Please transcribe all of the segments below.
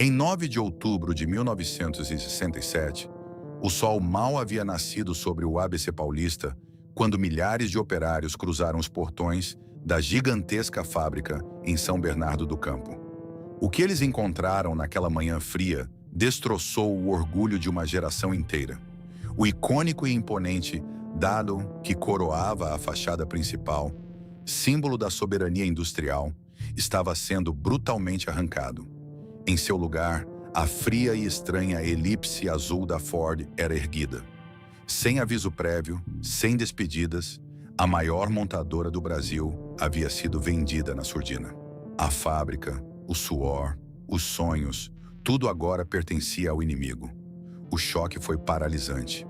Em 9 de outubro de 1967, o sol mal havia nascido sobre o ABC Paulista quando milhares de operários cruzaram os portões da gigantesca fábrica em São Bernardo do Campo. O que eles encontraram naquela manhã fria destroçou o orgulho de uma geração inteira. O icônico e imponente dado que coroava a fachada principal, símbolo da soberania industrial, estava sendo brutalmente arrancado. Em seu lugar, a fria e estranha elipse azul da Ford era erguida. Sem aviso prévio, sem despedidas, a maior montadora do Brasil havia sido vendida na surdina. A fábrica, o suor, os sonhos, tudo agora pertencia ao inimigo. O choque foi paralisante.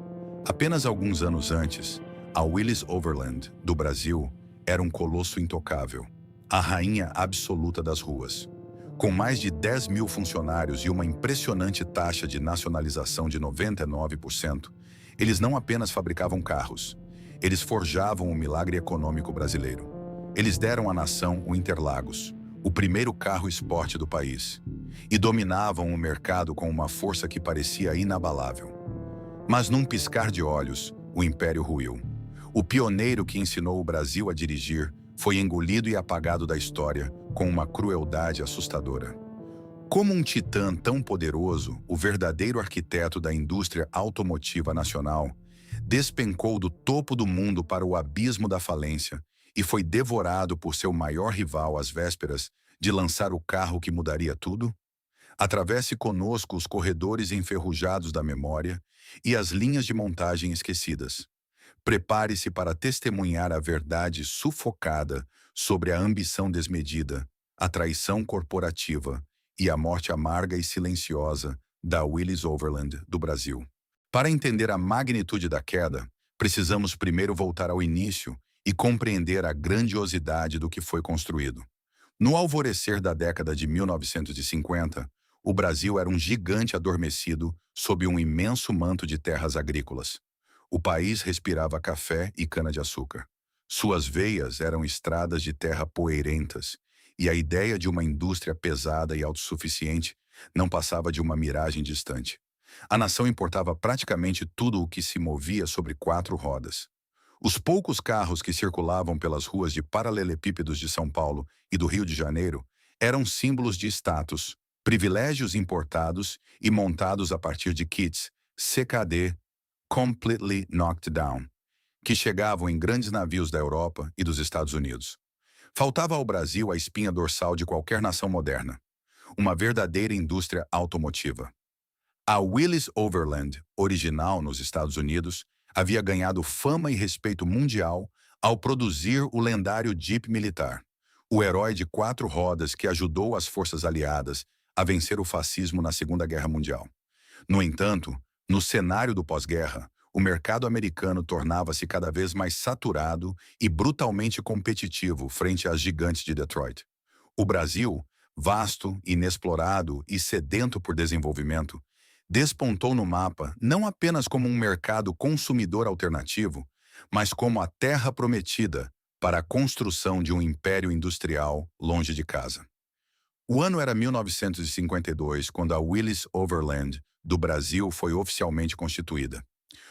Apenas alguns anos antes, a Willis Overland, do Brasil, era um colosso intocável, a rainha absoluta das ruas. Com mais de 10 mil funcionários e uma impressionante taxa de nacionalização de 99%, eles não apenas fabricavam carros, eles forjavam o milagre econômico brasileiro. Eles deram à nação o Interlagos, o primeiro carro esporte do país, e dominavam o mercado com uma força que parecia inabalável. Mas num piscar de olhos, o império ruiu. O pioneiro que ensinou o Brasil a dirigir foi engolido e apagado da história com uma crueldade assustadora. Como um titã tão poderoso, o verdadeiro arquiteto da indústria automotiva nacional despencou do topo do mundo para o abismo da falência e foi devorado por seu maior rival às vésperas de lançar o carro que mudaria tudo? Atravesse conosco os corredores enferrujados da memória e as linhas de montagem esquecidas. Prepare-se para testemunhar a verdade sufocada sobre a ambição desmedida, a traição corporativa e a morte amarga e silenciosa da Willis Overland do Brasil. Para entender a magnitude da queda, precisamos primeiro voltar ao início e compreender a grandiosidade do que foi construído. No alvorecer da década de 1950, o Brasil era um gigante adormecido sob um imenso manto de terras agrícolas. O país respirava café e cana-de-açúcar. Suas veias eram estradas de terra poeirentas, e a ideia de uma indústria pesada e autossuficiente não passava de uma miragem distante. A nação importava praticamente tudo o que se movia sobre 4 rodas. Os poucos carros que circulavam pelas ruas de paralelepípedos de São Paulo e do Rio de Janeiro eram símbolos de status, privilégios importados e montados a partir de kits CKD, Completely Knocked Down, que chegavam em grandes navios da Europa e dos Estados Unidos. Faltava ao Brasil a espinha dorsal de qualquer nação moderna, uma verdadeira indústria automotiva. A Willis Overland, original nos Estados Unidos, havia ganhado fama e respeito mundial ao produzir o lendário Jeep militar, o herói de 4 rodas que ajudou as forças aliadas a vencer o fascismo na Segunda Guerra Mundial. No entanto, no cenário do pós-guerra, o mercado americano tornava-se cada vez mais saturado e brutalmente competitivo frente às gigantes de Detroit. O Brasil, vasto, inexplorado e sedento por desenvolvimento, despontou no mapa não apenas como um mercado consumidor alternativo, mas como a terra prometida para a construção de um império industrial longe de casa. O ano era 1952, quando a Willis Overland do Brasil foi oficialmente constituída.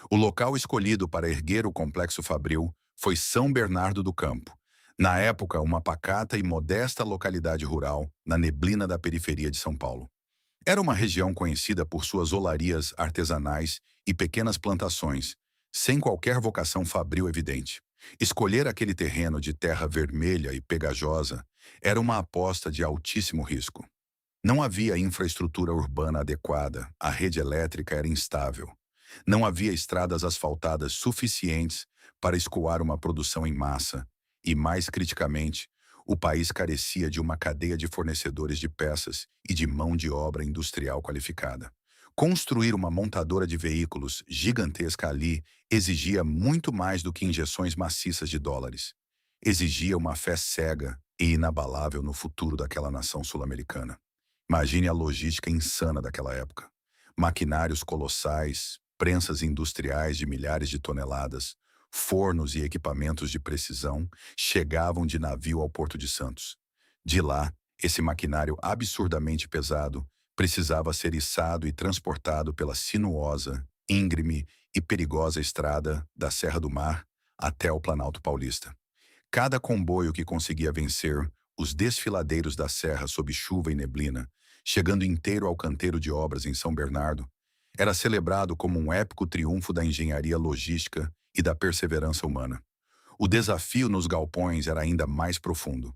O local escolhido para erguer o complexo fabril foi São Bernardo do Campo, na época uma pacata e modesta localidade rural na neblina da periferia de São Paulo. Era uma região conhecida por suas olarias artesanais e pequenas plantações, sem qualquer vocação fabril evidente. Escolher aquele terreno de terra vermelha e pegajosa era uma aposta de altíssimo risco. Não havia infraestrutura urbana adequada, a rede elétrica era instável. Não havia estradas asfaltadas suficientes para escoar uma produção em massa e, mais criticamente, o país carecia de uma cadeia de fornecedores de peças e de mão de obra industrial qualificada. Construir uma montadora de veículos gigantesca ali exigia muito mais do que injeções maciças de dólares. Exigia uma fé cega e inabalável no futuro daquela nação sul-americana. Imagine a logística insana daquela época. Maquinários colossais, prensas industriais de milhares de toneladas, fornos e equipamentos de precisão chegavam de navio ao Porto de Santos. De lá, esse maquinário absurdamente pesado precisava ser içado e transportado pela sinuosa, íngreme e perigosa estrada da Serra do Mar até o Planalto Paulista. Cada comboio que conseguia vencer os desfiladeiros da serra sob chuva e neblina, chegando inteiro ao canteiro de obras em São Bernardo, era celebrado como um épico triunfo da engenharia logística e da perseverança humana. O desafio nos galpões era ainda mais profundo.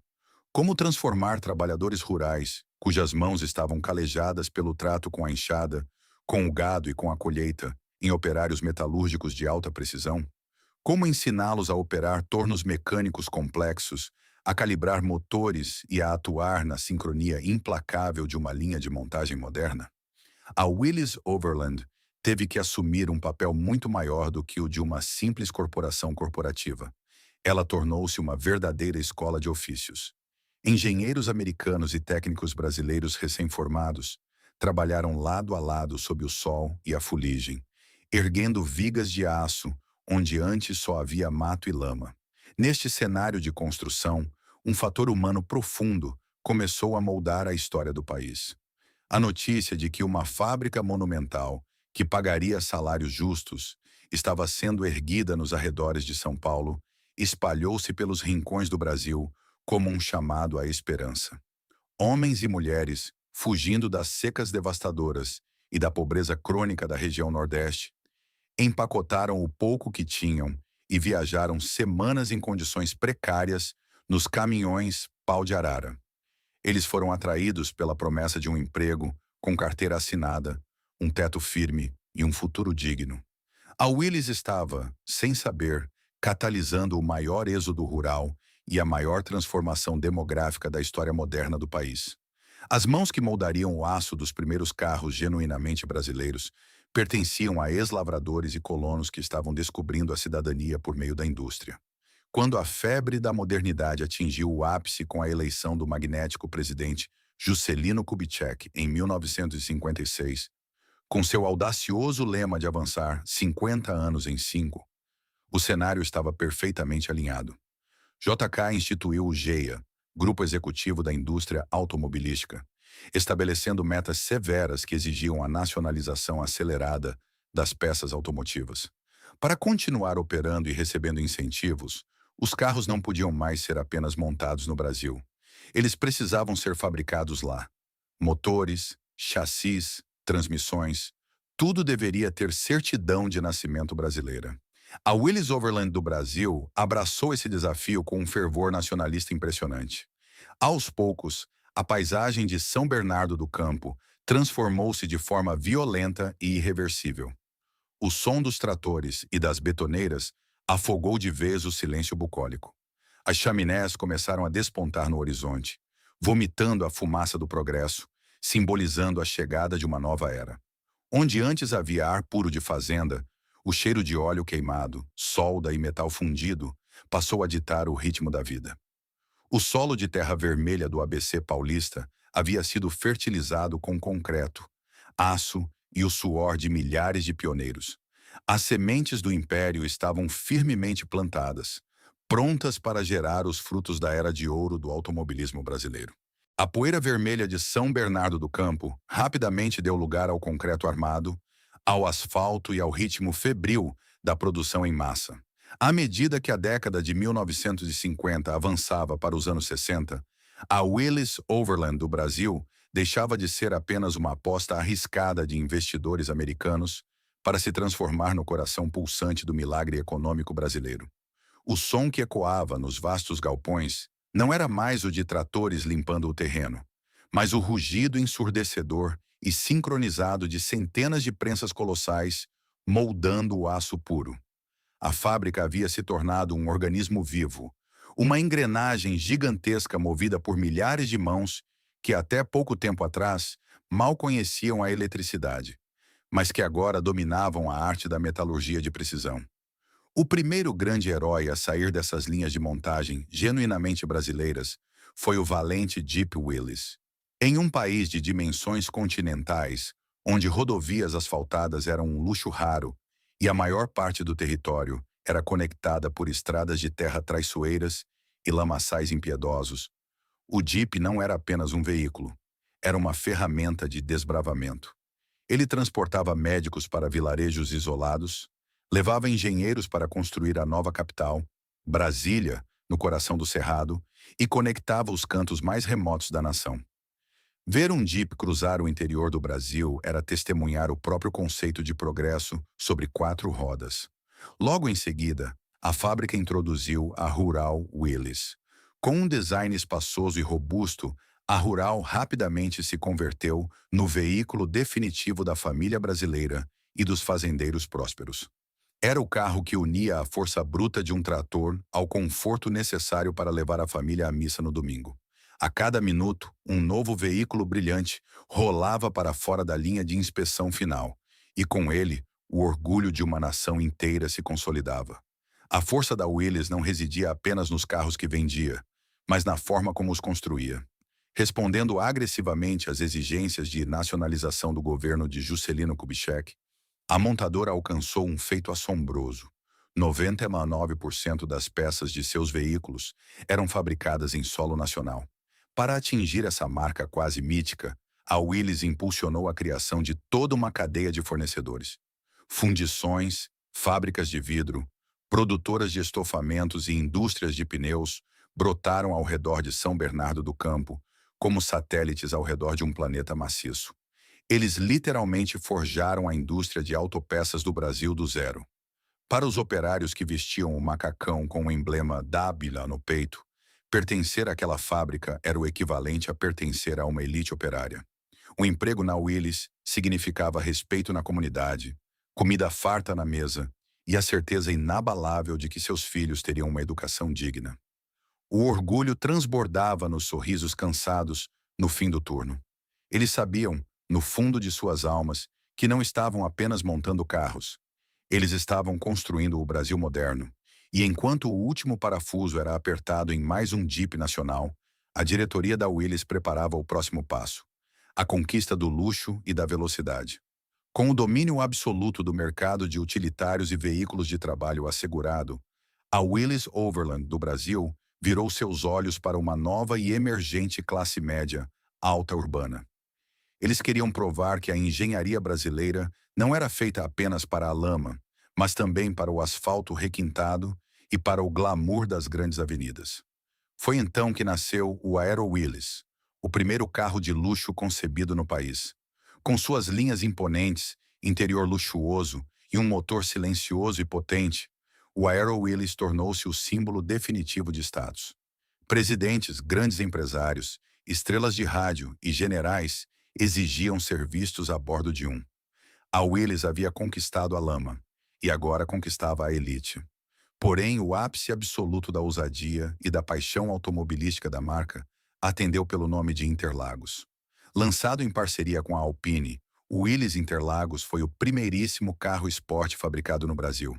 Como transformar trabalhadores rurais, cujas mãos estavam calejadas pelo trato com a enxada, com o gado e com a colheita, em operários metalúrgicos de alta precisão? Como ensiná-los a operar tornos mecânicos complexos, a calibrar motores e a atuar na sincronia implacável de uma linha de montagem moderna? A Willis Overland teve que assumir um papel muito maior do que o de uma simples corporação corporativa. Ela tornou-se uma verdadeira escola de ofícios. Engenheiros americanos e técnicos brasileiros recém-formados trabalharam lado a lado sob o sol e a fuligem, erguendo vigas de aço onde antes só havia mato e lama. Neste cenário de construção, um fator humano profundo começou a moldar a história do país. A notícia de que uma fábrica monumental, que pagaria salários justos, estava sendo erguida nos arredores de São Paulo, espalhou-se pelos rincões do Brasil como um chamado à esperança. Homens e mulheres, fugindo das secas devastadoras e da pobreza crônica da região Nordeste, empacotaram o pouco que tinham e viajaram semanas em condições precárias nos caminhões pau de arara. Eles foram atraídos pela promessa de um emprego com carteira assinada, um teto firme e um futuro digno. A Willis estava, sem saber, catalisando o maior êxodo rural e a maior transformação demográfica da história moderna do país. As mãos que moldariam o aço dos primeiros carros genuinamente brasileiros pertenciam a ex-lavradores e colonos que estavam descobrindo a cidadania por meio da indústria. Quando a febre da modernidade atingiu o ápice com a eleição do magnético presidente Juscelino Kubitschek em 1956, com seu audacioso lema de avançar 50 anos em 5, o cenário estava perfeitamente alinhado. JK instituiu o GEA, Grupo Executivo da Indústria Automobilística, estabelecendo metas severas que exigiam a nacionalização acelerada das peças automotivas. Para continuar operando e recebendo incentivos, os carros não podiam mais ser apenas montados no Brasil. Eles precisavam ser fabricados lá. Motores, chassis, transmissões, tudo deveria ter certidão de nascimento brasileira. A Willis Overland do Brasil abraçou esse desafio com um fervor nacionalista impressionante. Aos poucos, a paisagem de São Bernardo do Campo transformou-se de forma violenta e irreversível. O som dos tratores e das betoneiras afogou de vez o silêncio bucólico. As chaminés começaram a despontar no horizonte, vomitando a fumaça do progresso, simbolizando a chegada de uma nova era. Onde antes havia ar puro de fazenda, o cheiro de óleo queimado, solda e metal fundido passou a ditar o ritmo da vida. O solo de terra vermelha do ABC paulista havia sido fertilizado com concreto, aço e o suor de milhares de pioneiros. As sementes do império estavam firmemente plantadas, prontas para gerar os frutos da era de ouro do automobilismo brasileiro. A poeira vermelha de São Bernardo do Campo rapidamente deu lugar ao concreto armado, ao asfalto e ao ritmo febril da produção em massa. À medida que a década de 1950 avançava para os anos 60, a Willis Overland do Brasil deixava de ser apenas uma aposta arriscada de investidores americanos para se transformar no coração pulsante do milagre econômico brasileiro. O som que ecoava nos vastos galpões não era mais o de tratores limpando o terreno, mas o rugido ensurdecedor e sincronizado de centenas de prensas colossais moldando o aço puro. A fábrica havia se tornado um organismo vivo, uma engrenagem gigantesca movida por milhares de mãos que até pouco tempo atrás mal conheciam a eletricidade, mas que agora dominavam a arte da metalurgia de precisão. O primeiro grande herói a sair dessas linhas de montagem genuinamente brasileiras foi o valente Jeep Willys. Em um país de dimensões continentais, onde rodovias asfaltadas eram um luxo raro e a maior parte do território era conectada por estradas de terra traiçoeiras e lamaçais impiedosos, o Jeep não era apenas um veículo. era uma ferramenta de desbravamento. Ele transportava médicos para vilarejos isolados, levava engenheiros para construir a nova capital, Brasília, no coração do Cerrado, e conectava os cantos mais remotos da nação. Ver um Jeep cruzar o interior do Brasil era testemunhar o próprio conceito de progresso sobre quatro rodas. Logo em seguida, a fábrica introduziu a Rural Willys. Com um design espaçoso e robusto, a Rural rapidamente se converteu no veículo definitivo da família brasileira e dos fazendeiros prósperos. Era o carro que unia a força bruta de um trator ao conforto necessário para levar a família à missa no domingo. A cada minuto, um novo veículo brilhante rolava para fora da linha de inspeção final, e com ele, o orgulho de uma nação inteira se consolidava. A força da Willys não residia apenas nos carros que vendia, mas na forma como os construía. Respondendo agressivamente às exigências de nacionalização do governo de Juscelino Kubitschek, a montadora alcançou um feito assombroso. 99% das peças de seus veículos eram fabricadas em solo nacional. Para atingir essa marca quase mítica, a Willys impulsionou a criação de toda uma cadeia de fornecedores. Fundições, fábricas de vidro, produtoras de estofamentos e indústrias de pneus brotaram ao redor de São Bernardo do Campo, como satélites ao redor de um planeta maciço. Eles literalmente forjaram a indústria de autopeças do Brasil do zero. Para os operários que vestiam o macacão com o emblema Dábila no peito, pertencer àquela fábrica era o equivalente a pertencer a uma elite operária. O emprego na Willys significava respeito na comunidade, comida farta na mesa e a certeza inabalável de que seus filhos teriam uma educação digna. O orgulho transbordava nos sorrisos cansados no fim do turno. Eles sabiam, no fundo de suas almas, que não estavam apenas montando carros. Eles estavam construindo o Brasil moderno. E enquanto o último parafuso era apertado em mais um Jeep nacional, a diretoria da Willys preparava o próximo passo: a conquista do luxo e da velocidade. Com o domínio absoluto do mercado de utilitários e veículos de trabalho assegurado, a Willys Overland do Brasil virou seus olhos para uma nova e emergente classe média, alta urbana. Eles queriam provar que a engenharia brasileira não era feita apenas para a lama, mas também para o asfalto requintado e para o glamour das grandes avenidas. Foi então que nasceu o Aero Willys, o primeiro carro de luxo concebido no país. Com suas linhas imponentes, interior luxuoso e um motor silencioso e potente, o Aero Willys tornou-se o símbolo definitivo de status. Presidentes, grandes empresários, estrelas de rádio e generais exigiam ser vistos a bordo de um. A Willys havia conquistado a lama e agora conquistava a elite. Porém, o ápice absoluto da ousadia e da paixão automobilística da marca atendeu pelo nome de Interlagos. Lançado em parceria com a Alpine, o Willys Interlagos foi o primeiríssimo carro esporte fabricado no Brasil.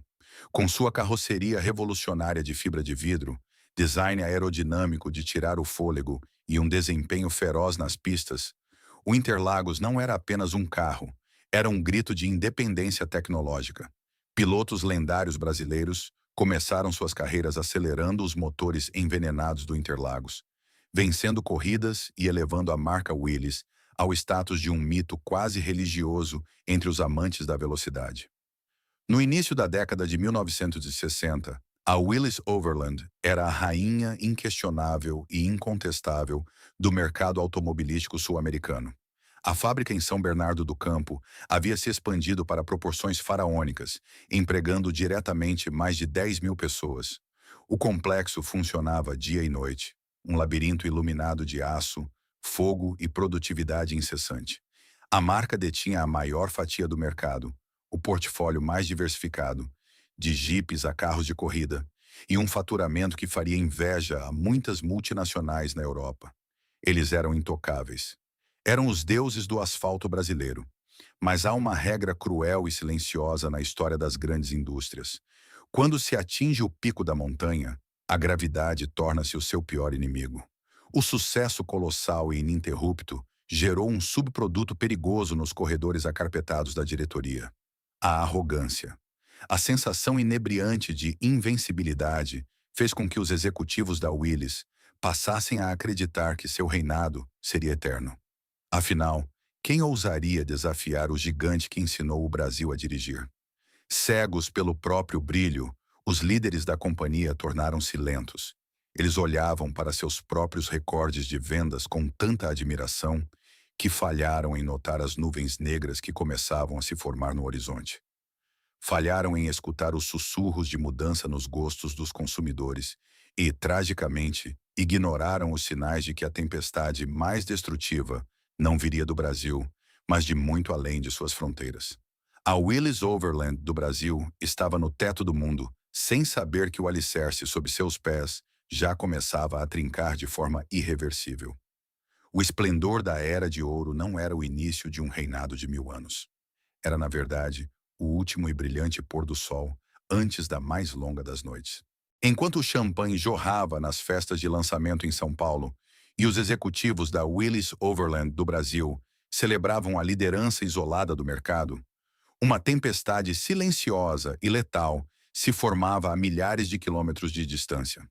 Com sua carroceria revolucionária de fibra de vidro, design aerodinâmico de tirar o fôlego e um desempenho feroz nas pistas, o Interlagos não era apenas um carro, era um grito de independência tecnológica. Pilotos lendários brasileiros começaram suas carreiras acelerando os motores envenenados do Interlagos, vencendo corridas e elevando a marca Willys ao status de um mito quase religioso entre os amantes da velocidade. No início da década de 1960, a Willys Overland era a rainha inquestionável e incontestável do mercado automobilístico sul-americano. A fábrica em São Bernardo do Campo havia se expandido para proporções faraônicas, empregando diretamente mais de 10.000 pessoas. O complexo funcionava dia e noite, um labirinto iluminado de aço, fogo e produtividade incessante. A marca detinha a maior fatia do mercado, o portfólio mais diversificado, de jipes a carros de corrida, e um faturamento que faria inveja a muitas multinacionais na Europa. Eles eram intocáveis. Eram os deuses do asfalto brasileiro. Mas há uma regra cruel e silenciosa na história das grandes indústrias. Quando se atinge o pico da montanha, a gravidade torna-se o seu pior inimigo. O sucesso colossal e ininterrupto gerou um subproduto perigoso nos corredores acarpetados da diretoria: a arrogância. A sensação inebriante de invencibilidade fez com que os executivos da Willys passassem a acreditar que seu reinado seria eterno. Afinal, quem ousaria desafiar o gigante que ensinou o Brasil a dirigir? Cegos pelo próprio brilho, os líderes da companhia tornaram-se lentos. Eles olhavam para seus próprios recordes de vendas com tanta admiração que falharam em notar as nuvens negras que começavam a se formar no horizonte. Falharam em escutar os sussurros de mudança nos gostos dos consumidores e, tragicamente, ignoraram os sinais de que a tempestade mais destrutiva não viria do Brasil, mas de muito além de suas fronteiras. A Willis Overland do Brasil estava no teto do mundo, sem saber que o alicerce sob seus pés já começava a trincar de forma irreversível. O esplendor da Era de Ouro não era o início de um reinado de 1000 anos. Era, na verdade, o último e brilhante pôr do sol antes da mais longa das noites. Enquanto o champanhe jorrava nas festas de lançamento em São Paulo e os executivos da Willis Overland do Brasil celebravam a liderança isolada do mercado, uma tempestade silenciosa e letal se formava a milhares de quilômetros de distância.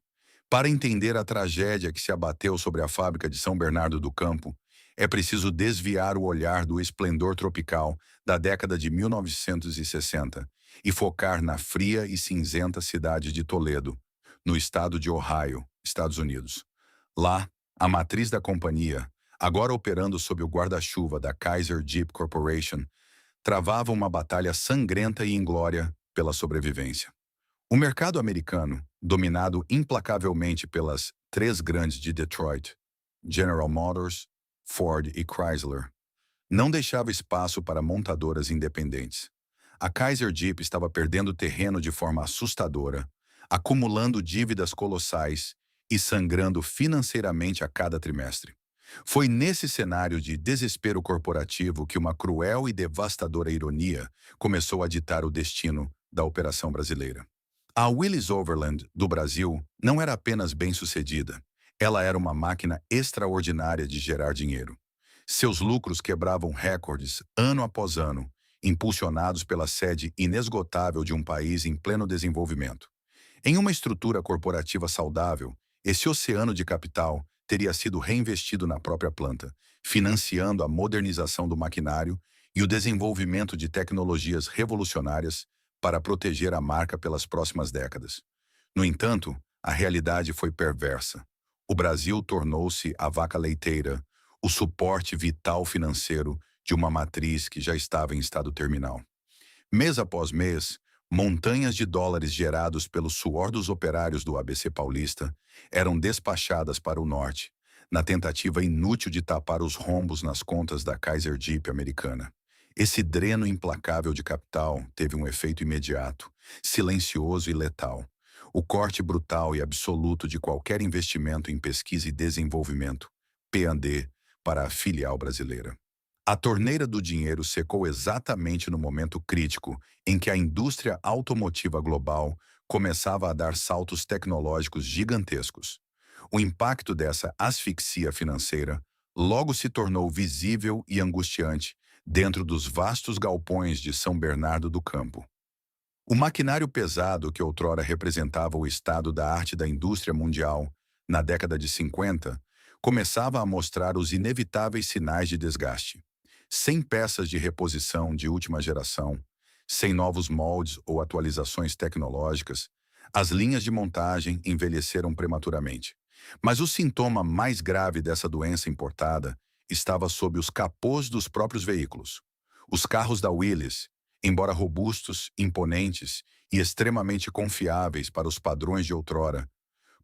Para entender a tragédia que se abateu sobre a fábrica de São Bernardo do Campo, é preciso desviar o olhar do esplendor tropical da década de 1960 e focar na fria e cinzenta cidade de Toledo, no estado de Ohio, Estados Unidos. Lá, a matriz da companhia, agora operando sob o guarda-chuva da Kaiser Jeep Corporation, travava uma batalha sangrenta e inglória pela sobrevivência. O mercado americano, dominado implacavelmente pelas três grandes de Detroit, General Motors, Ford e Chrysler, não deixava espaço para montadoras independentes. A Kaiser Jeep estava perdendo terreno de forma assustadora, acumulando dívidas colossais e sangrando financeiramente a cada trimestre. Foi nesse cenário de desespero corporativo que uma cruel e devastadora ironia começou a ditar o destino da operação brasileira. A Willis Overland do Brasil não era apenas bem-sucedida, ela era uma máquina extraordinária de gerar dinheiro. Seus lucros quebravam recordes ano após ano, impulsionados pela sede inesgotável de um país em pleno desenvolvimento. Em uma estrutura corporativa saudável, esse oceano de capital teria sido reinvestido na própria planta, financiando a modernização do maquinário e o desenvolvimento de tecnologias revolucionárias para proteger a marca pelas próximas décadas. No entanto, a realidade foi perversa. O Brasil tornou-se a vaca leiteira, o suporte vital financeiro de uma matriz que já estava em estado terminal. Mês após mês, montanhas de dólares gerados pelo suor dos operários do ABC Paulista eram despachadas para o norte, na tentativa inútil de tapar os rombos nas contas da Kaiser Jeep americana. Esse dreno implacável de capital teve um efeito imediato, silencioso e letal. O corte brutal e absoluto de qualquer investimento em pesquisa e desenvolvimento, P&D, para a filial brasileira. A torneira do dinheiro secou exatamente no momento crítico em que a indústria automotiva global começava a dar saltos tecnológicos gigantescos. O impacto dessa asfixia financeira logo se tornou visível e angustiante dentro dos vastos galpões de São Bernardo do Campo. O maquinário pesado que outrora representava o estado da arte da indústria mundial, na década de 50, começava a mostrar os inevitáveis sinais de desgaste. Sem peças de reposição de última geração, sem novos moldes ou atualizações tecnológicas, as linhas de montagem envelheceram prematuramente. Mas o sintoma mais grave dessa doença importada estava sob os capôs dos próprios veículos. Os carros da Willis, embora robustos, imponentes e extremamente confiáveis para os padrões de outrora,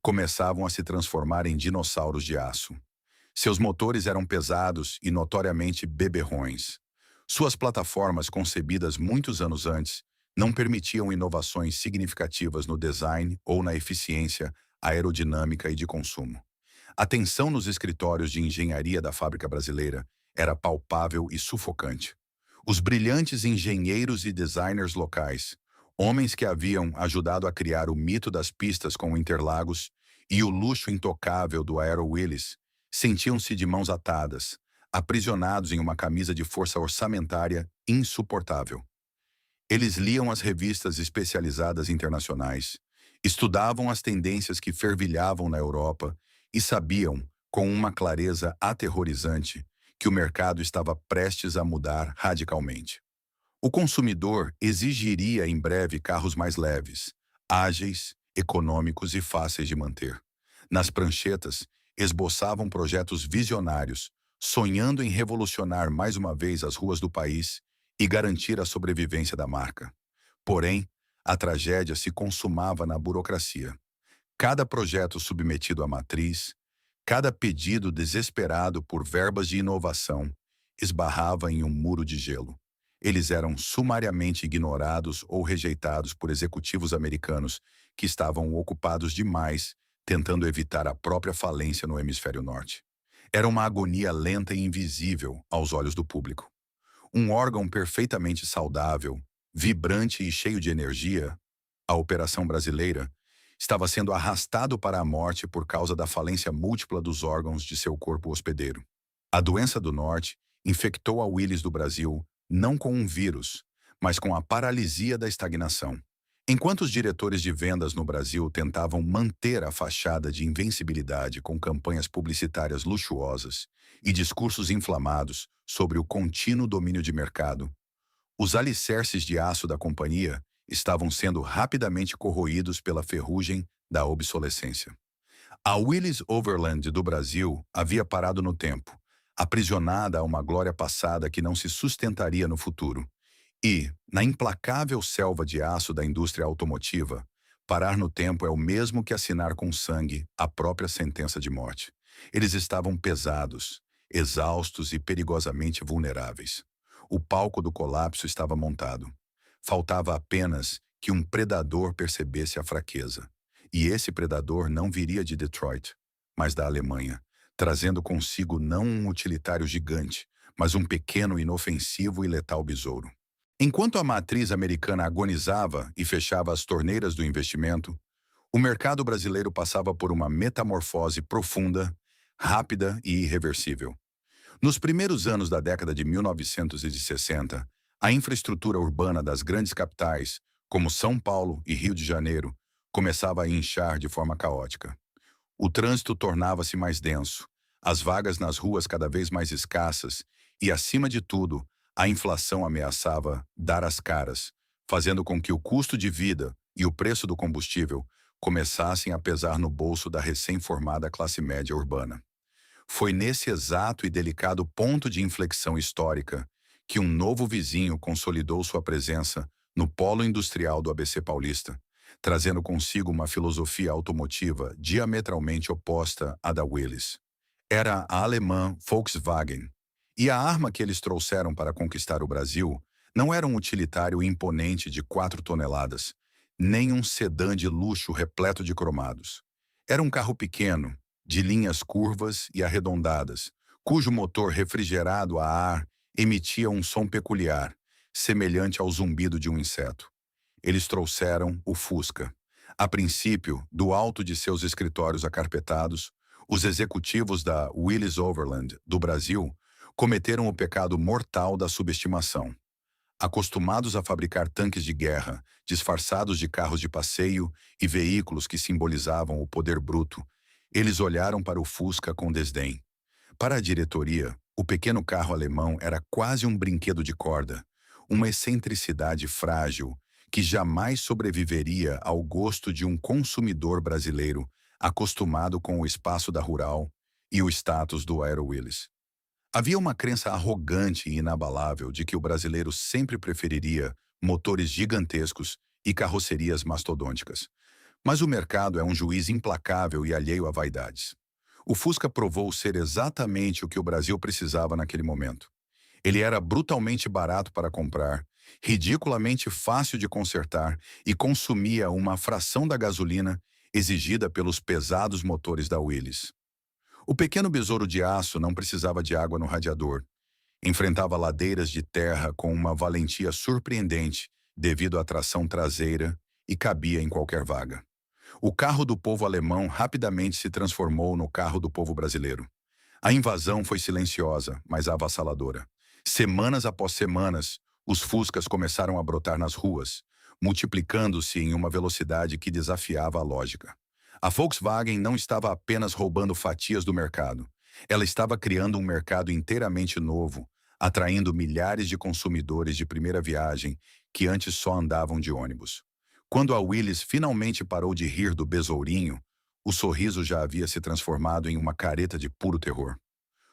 começavam a se transformar em dinossauros de aço. Seus motores eram pesados e notoriamente beberrões. Suas plataformas, concebidas muitos anos antes, não permitiam inovações significativas no design ou na eficiência aerodinâmica e de consumo. A tensão nos escritórios de engenharia da fábrica brasileira era palpável e sufocante. Os brilhantes engenheiros e designers locais, homens que haviam ajudado a criar o mito das pistas com Interlagos e o luxo intocável do Aero Willis, sentiam-se de mãos atadas, aprisionados em uma camisa de força orçamentária insuportável. Eles liam as revistas especializadas internacionais, estudavam as tendências que fervilhavam na Europa e sabiam, com uma clareza aterrorizante, que o mercado estava prestes a mudar radicalmente. O consumidor exigiria em breve carros mais leves, ágeis, econômicos e fáceis de manter. Nas pranchetas, esboçavam projetos visionários, sonhando em revolucionar mais uma vez as ruas do país e garantir a sobrevivência da marca. Porém, a tragédia se consumava na burocracia. Cada projeto submetido à matriz, cada pedido desesperado por verbas de inovação, esbarrava em um muro de gelo. Eles eram sumariamente ignorados ou rejeitados por executivos americanos que estavam ocupados demais tentando evitar a própria falência no hemisfério norte. Era uma agonia lenta e invisível aos olhos do público. Um órgão perfeitamente saudável, vibrante e cheio de energia, a Operação Brasileira, estava sendo arrastado para a morte por causa da falência múltipla dos órgãos de seu corpo hospedeiro. A doença do Norte infectou a Willys do Brasil não com um vírus, mas com a paralisia da estagnação. Enquanto os diretores de vendas no Brasil tentavam manter a fachada de invencibilidade com campanhas publicitárias luxuosas e discursos inflamados sobre o contínuo domínio de mercado, os alicerces de aço da companhia estavam sendo rapidamente corroídos pela ferrugem da obsolescência. A Willys Overland do Brasil havia parado no tempo, aprisionada a uma glória passada que não se sustentaria no futuro. E, na implacável selva de aço da indústria automotiva, parar no tempo é o mesmo que assinar com sangue a própria sentença de morte. Eles estavam pesados, exaustos e perigosamente vulneráveis. O palco do colapso estava montado. Faltava apenas que um predador percebesse a fraqueza. E esse predador não viria de Detroit, mas da Alemanha, trazendo consigo não um utilitário gigante, mas um pequeno, inofensivo e letal besouro. Enquanto a matriz americana agonizava e fechava as torneiras do investimento, o mercado brasileiro passava por uma metamorfose profunda, rápida e irreversível. Nos primeiros anos da década de 1960, a infraestrutura urbana das grandes capitais, como São Paulo e Rio de Janeiro, começava a inchar de forma caótica. O trânsito tornava-se mais denso, as vagas nas ruas cada vez mais escassas e, acima de tudo, a inflação ameaçava dar as caras, fazendo com que o custo de vida e o preço do combustível começassem a pesar no bolso da recém-formada classe média urbana. Foi nesse exato e delicado ponto de inflexão histórica que um novo vizinho consolidou sua presença no polo industrial do ABC Paulista, trazendo consigo uma filosofia automotiva diametralmente oposta à da Willys. Era a alemã Volkswagen. E a arma que eles trouxeram para conquistar o Brasil não era um utilitário imponente de 4 toneladas, nem um sedã de luxo repleto de cromados. Era um carro pequeno, de linhas curvas e arredondadas, cujo motor refrigerado a ar emitia um som peculiar, semelhante ao zumbido de um inseto. Eles trouxeram o Fusca. A princípio, do alto de seus escritórios acarpetados, os executivos da Willys Overland do Brasil cometeram o pecado mortal da subestimação. Acostumados a fabricar tanques de guerra, disfarçados de carros de passeio e veículos que simbolizavam o poder bruto, eles olharam para o Fusca com desdém. Para a diretoria, o pequeno carro alemão era quase um brinquedo de corda, uma excentricidade frágil que jamais sobreviveria ao gosto de um consumidor brasileiro acostumado com o espaço da Rural e o status do Aero Willys. Havia uma crença arrogante e inabalável de que o brasileiro sempre preferiria motores gigantescos e carrocerias mastodônticas. Mas o mercado é um juiz implacável e alheio a vaidades. O Fusca provou ser exatamente o que o Brasil precisava naquele momento. Ele era brutalmente barato para comprar, ridiculamente fácil de consertar e consumia uma fração da gasolina exigida pelos pesados motores da Willys. O pequeno besouro de aço não precisava de água no radiador. Enfrentava ladeiras de terra com uma valentia surpreendente devido à tração traseira e cabia em qualquer vaga. O carro do povo alemão rapidamente se transformou no carro do povo brasileiro. A invasão foi silenciosa, mas avassaladora. Semanas após semanas, os Fuscas começaram a brotar nas ruas, multiplicando-se em uma velocidade que desafiava a lógica. A Volkswagen não estava apenas roubando fatias do mercado. Ela estava criando um mercado inteiramente novo, atraindo milhares de consumidores de primeira viagem que antes só andavam de ônibus. Quando a Willis finalmente parou de rir do besourinho, o sorriso já havia se transformado em uma careta de puro terror.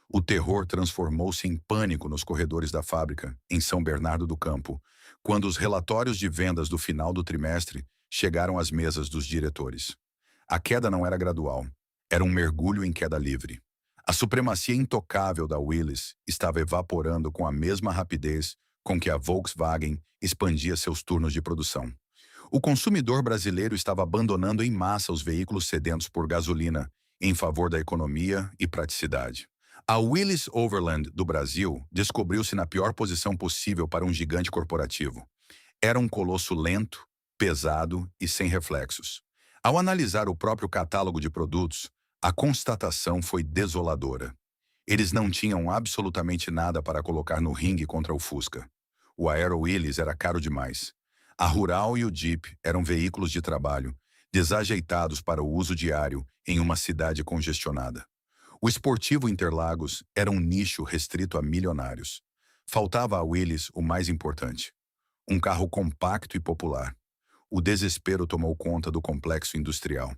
O terror transformou-se em pânico nos corredores da fábrica, em São Bernardo do Campo, quando os relatórios de vendas do final do trimestre chegaram às mesas dos diretores. A queda não era gradual, era um mergulho em queda livre. A supremacia intocável da Willis estava evaporando com a mesma rapidez com que a Volkswagen expandia seus turnos de produção. O consumidor brasileiro estava abandonando em massa os veículos sedentos por gasolina em favor da economia e praticidade. A Willys Overland do Brasil descobriu-se na pior posição possível para um gigante corporativo. Era um colosso lento, pesado e sem reflexos. Ao analisar o próprio catálogo de produtos, a constatação foi desoladora. Eles não tinham absolutamente nada para colocar no ringue contra o Fusca. O Aero Willys era caro demais. A Rural e o Jeep eram veículos de trabalho, desajeitados para o uso diário em uma cidade congestionada. O esportivo Interlagos era um nicho restrito a milionários. Faltava a Willys o mais importante: um carro compacto e popular. O desespero tomou conta do complexo industrial.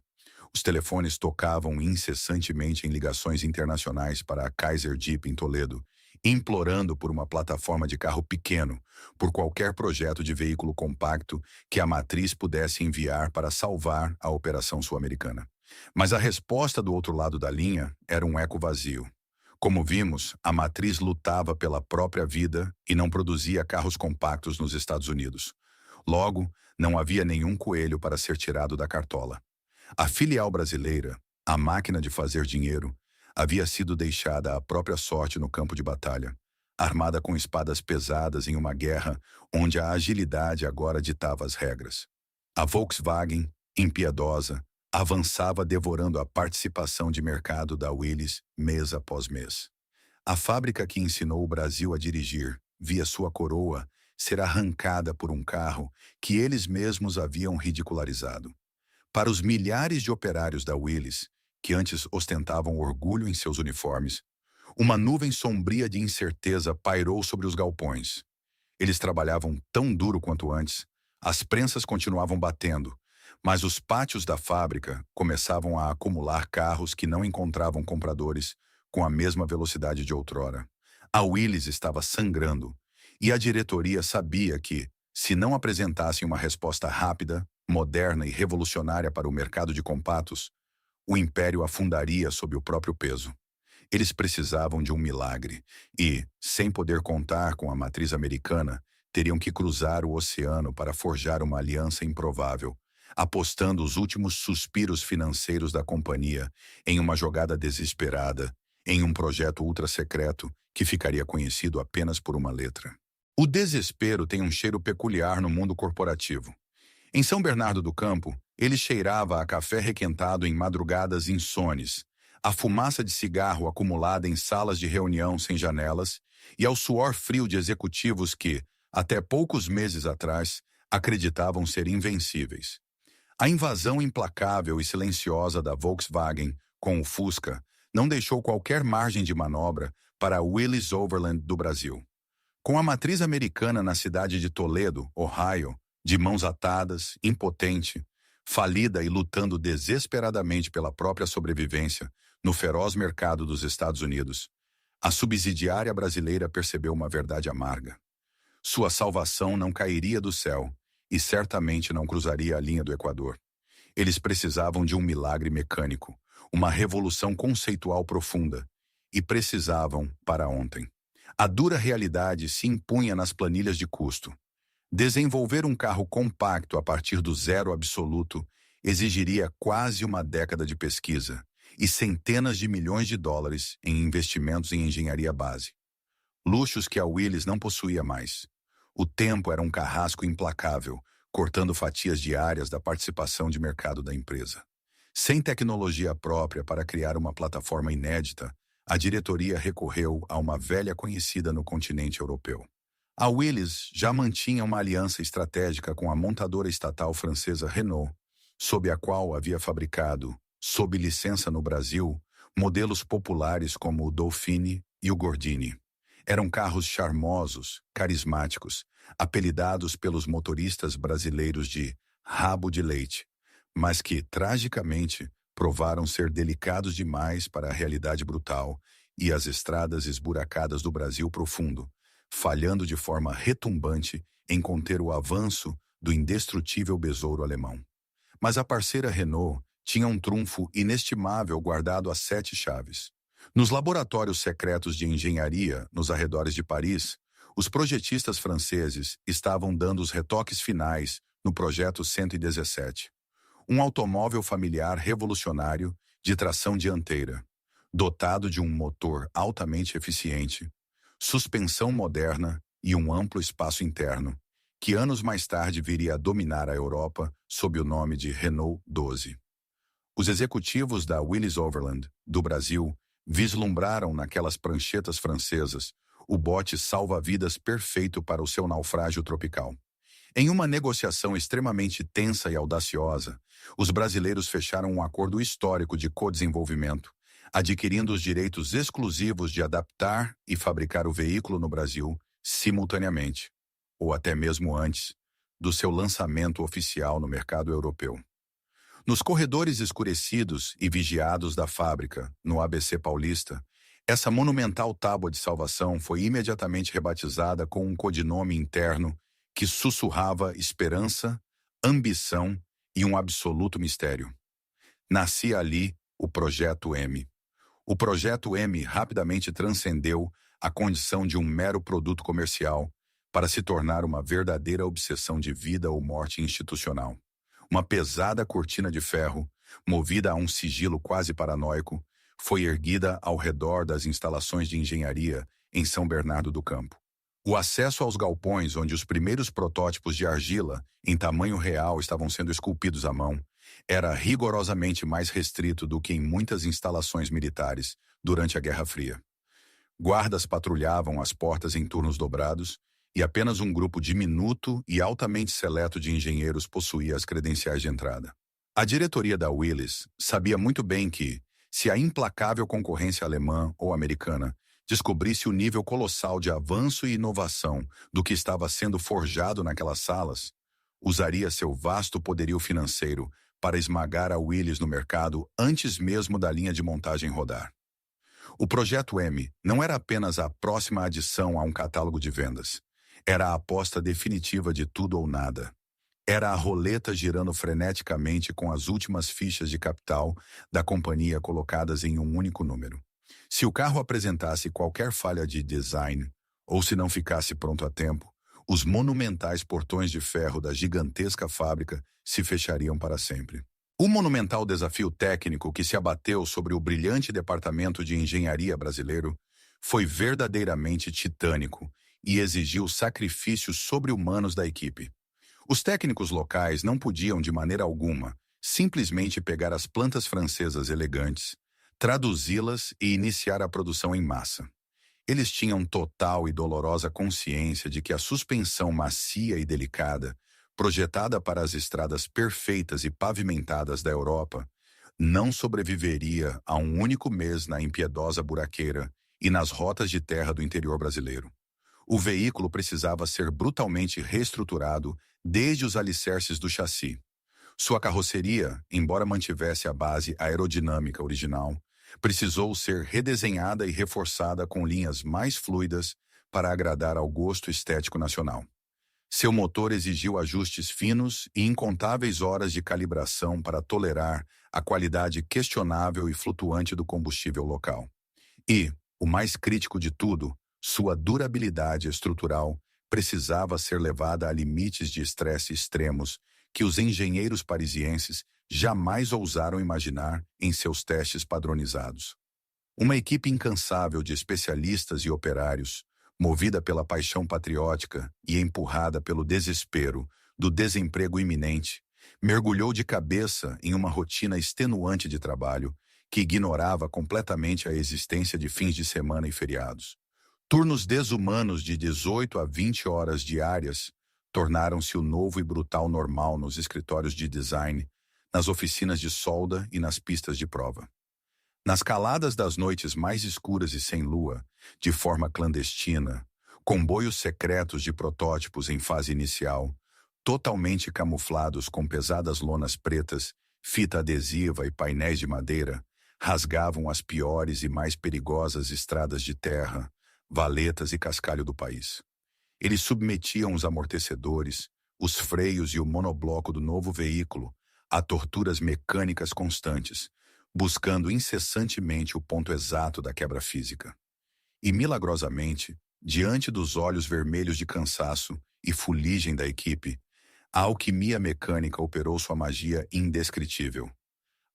Os telefones tocavam incessantemente em ligações internacionais para a Kaiser Jeep em Toledo, implorando por uma plataforma de carro pequeno, por qualquer projeto de veículo compacto que a matriz pudesse enviar para salvar a operação sul-americana. Mas a resposta do outro lado da linha era um eco vazio. Como vimos, a matriz lutava pela própria vida e não produzia carros compactos nos Estados Unidos. Logo, não havia nenhum coelho para ser tirado da cartola. A filial brasileira, a máquina de fazer dinheiro, havia sido deixada à própria sorte no campo de batalha, armada com espadas pesadas em uma guerra onde a agilidade agora ditava as regras. A Volkswagen, impiedosa, avançava devorando a participação de mercado da Willys mês após mês. A fábrica que ensinou o Brasil a dirigir, via sua coroa, ser arrancada por um carro que eles mesmos haviam ridicularizado. Para os milhares de operários da Willys, que antes ostentavam orgulho em seus uniformes, uma nuvem sombria de incerteza pairou sobre os galpões. Eles trabalhavam tão duro quanto antes, as prensas continuavam batendo, mas os pátios da fábrica começavam a acumular carros que não encontravam compradores com a mesma velocidade de outrora. A Willys estava sangrando, e a diretoria sabia que, se não apresentassem uma resposta rápida, moderna e revolucionária para o mercado de compactos, o império afundaria sob o próprio peso. Eles precisavam de um milagre e, sem poder contar com a matriz americana, teriam que cruzar o oceano para forjar uma aliança improvável, apostando os últimos suspiros financeiros da companhia em uma jogada desesperada, em um projeto ultra-secreto que ficaria conhecido apenas por uma letra. O desespero tem um cheiro peculiar no mundo corporativo. Em São Bernardo do Campo, ele cheirava a café requentado em madrugadas insones, a fumaça de cigarro acumulada em salas de reunião sem janelas e ao suor frio de executivos que, até poucos meses atrás, acreditavam ser invencíveis. A invasão implacável e silenciosa da Volkswagen com o Fusca não deixou qualquer margem de manobra para a Willys Overland do Brasil. Com a matriz americana na cidade de Toledo, Ohio, de mãos atadas, impotente, falida e lutando desesperadamente pela própria sobrevivência no feroz mercado dos Estados Unidos, a subsidiária brasileira percebeu uma verdade amarga. Sua salvação não cairia do céu e certamente não cruzaria a linha do Equador. Eles precisavam de um milagre mecânico, uma revolução conceitual profunda, e precisavam para ontem. A dura realidade se impunha nas planilhas de custo. Desenvolver um carro compacto a partir do zero absoluto exigiria quase uma década de pesquisa e centenas de milhões de dólares em investimentos em engenharia base. Luxos que a Willys não possuía mais. O tempo era um carrasco implacável, cortando fatias diárias da participação de mercado da empresa. Sem tecnologia própria para criar uma plataforma inédita, a diretoria recorreu a uma velha conhecida no continente europeu. A Willys já mantinha uma aliança estratégica com a montadora estatal francesa Renault, sob a qual havia fabricado, sob licença no Brasil, Modelos populares como o Dauphine e o Gordini eram carros charmosos, carismáticos, apelidados pelos motoristas brasileiros de rabo de leite, mas que, tragicamente, provaram ser delicados demais para a realidade brutal e as estradas esburacadas do Brasil profundo, falhando de forma retumbante em conter o avanço do indestrutível besouro alemão. Mas a parceira Renault tinha um trunfo inestimável guardado a 7 chaves. Nos laboratórios secretos de engenharia, nos arredores de Paris, os projetistas franceses estavam dando os retoques finais no projeto 117, um automóvel familiar revolucionário de tração dianteira, dotado de um motor altamente eficiente, suspensão moderna e um amplo espaço interno, que anos mais tarde viria a dominar a Europa sob o nome de Renault 12. Os executivos da Willys-Overland, do Brasil, vislumbraram naquelas pranchetas francesas o bote salva-vidas perfeito para o seu naufrágio tropical. Em uma negociação extremamente tensa e audaciosa, os brasileiros fecharam um acordo histórico de co-desenvolvimento, adquirindo os direitos exclusivos de adaptar e fabricar o veículo no Brasil simultaneamente, ou até mesmo antes, do seu lançamento oficial no mercado europeu. Nos corredores escurecidos e vigiados da fábrica, no ABC Paulista, essa monumental tábua de salvação foi imediatamente rebatizada com um codinome interno que sussurrava esperança, ambição e um absoluto mistério. Nascia ali o Projeto M. O Projeto M rapidamente transcendeu a condição de um mero produto comercial para se tornar uma verdadeira obsessão de vida ou morte institucional. Uma pesada cortina de ferro, movida a um sigilo quase paranoico, foi erguida ao redor das instalações de engenharia em São Bernardo do Campo. O acesso aos galpões onde os primeiros protótipos de argila, em tamanho real, estavam sendo esculpidos à mão, era rigorosamente mais restrito do que em muitas instalações militares durante a Guerra Fria. Guardas patrulhavam as portas em turnos dobrados, e apenas um grupo diminuto e altamente seleto de engenheiros possuía as credenciais de entrada. A diretoria da Willys sabia muito bem que, se a implacável concorrência alemã ou americana descobrisse o nível colossal de avanço e inovação do que estava sendo forjado naquelas salas, usaria seu vasto poderio financeiro para esmagar a Willys no mercado antes mesmo da linha de montagem rodar. O Projeto M não era apenas a próxima adição a um catálogo de vendas. Era a aposta definitiva de tudo ou nada. Era a roleta girando freneticamente com as últimas fichas de capital da companhia colocadas em um único número. Se o carro apresentasse qualquer falha de design, ou se não ficasse pronto a tempo, os monumentais portões de ferro da gigantesca fábrica se fechariam para sempre. O monumental desafio técnico que se abateu sobre o brilhante departamento de engenharia brasileiro foi verdadeiramente titânico e exigiu sacrifícios sobre-humanos da equipe. Os técnicos locais não podiam, de maneira alguma, simplesmente pegar as plantas francesas elegantes, traduzi-las e iniciar a produção em massa. Eles tinham total e dolorosa consciência de que a suspensão macia e delicada, projetada para as estradas perfeitas e pavimentadas da Europa, não sobreviveria a um único mês na impiedosa buraqueira e nas rotas de terra do interior brasileiro. O veículo precisava ser brutalmente reestruturado desde os alicerces do chassi. Sua carroceria, embora mantivesse a base aerodinâmica original, precisou ser redesenhada e reforçada com linhas mais fluidas para agradar ao gosto estético nacional. Seu motor exigiu ajustes finos e incontáveis horas de calibração para tolerar a qualidade questionável e flutuante do combustível local. E, o mais crítico de tudo, sua durabilidade estrutural precisava ser levada a limites de estresse extremos que os engenheiros parisienses jamais ousaram imaginar em seus testes padronizados. Uma equipe incansável de especialistas e operários, movida pela paixão patriótica e empurrada pelo desespero do desemprego iminente, mergulhou de cabeça em uma rotina extenuante de trabalho que ignorava completamente a existência de fins de semana e feriados. Turnos desumanos de 18 a 20 horas diárias tornaram-se o novo e brutal normal nos escritórios de design, nas oficinas de solda e nas pistas de prova. Nas caladas das noites mais escuras e sem lua, de forma clandestina, comboios secretos de protótipos em fase inicial, totalmente camuflados com pesadas lonas pretas, fita adesiva e painéis de madeira, rasgavam as piores e mais perigosas estradas de terra, valetas e cascalho do país. Eles submetiam os amortecedores, os freios e o monobloco do novo veículo a torturas mecânicas constantes, buscando incessantemente o ponto exato da quebra física. E, milagrosamente, diante dos olhos vermelhos de cansaço e fuligem da equipe, a alquimia mecânica operou sua magia indescritível.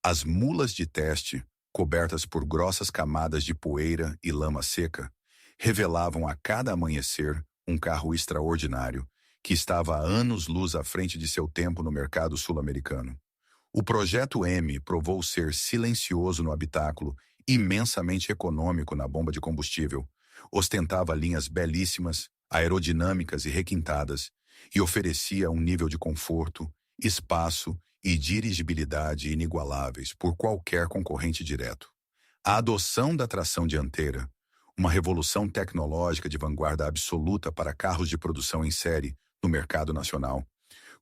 As mulas de teste, cobertas por grossas camadas de poeira e lama seca, revelavam a cada amanhecer um carro extraordinário que estava há anos-luz à frente de seu tempo no mercado sul-americano. O Projeto M provou ser silencioso no habitáculo, imensamente econômico na bomba de combustível, ostentava linhas belíssimas, aerodinâmicas e requintadas, e oferecia um nível de conforto, espaço e dirigibilidade inigualáveis por qualquer concorrente direto. A adoção da tração dianteira, uma revolução tecnológica de vanguarda absoluta para carros de produção em série no mercado nacional,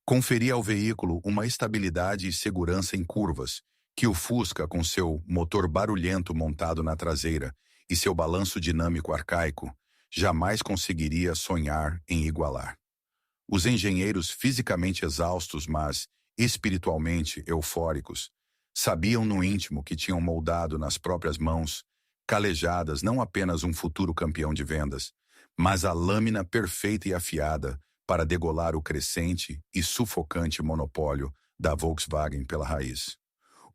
conferia ao veículo uma estabilidade e segurança em curvas que o Fusca, com seu motor barulhento montado na traseira e seu balanço dinâmico arcaico, jamais conseguiria sonhar em igualar. Os engenheiros fisicamente exaustos, mas espiritualmente eufóricos, sabiam no íntimo que tinham moldado nas próprias mãos, calejadas, não apenas um futuro campeão de vendas, mas a lâmina perfeita e afiada para degolar o crescente e sufocante monopólio da Volkswagen pela raiz.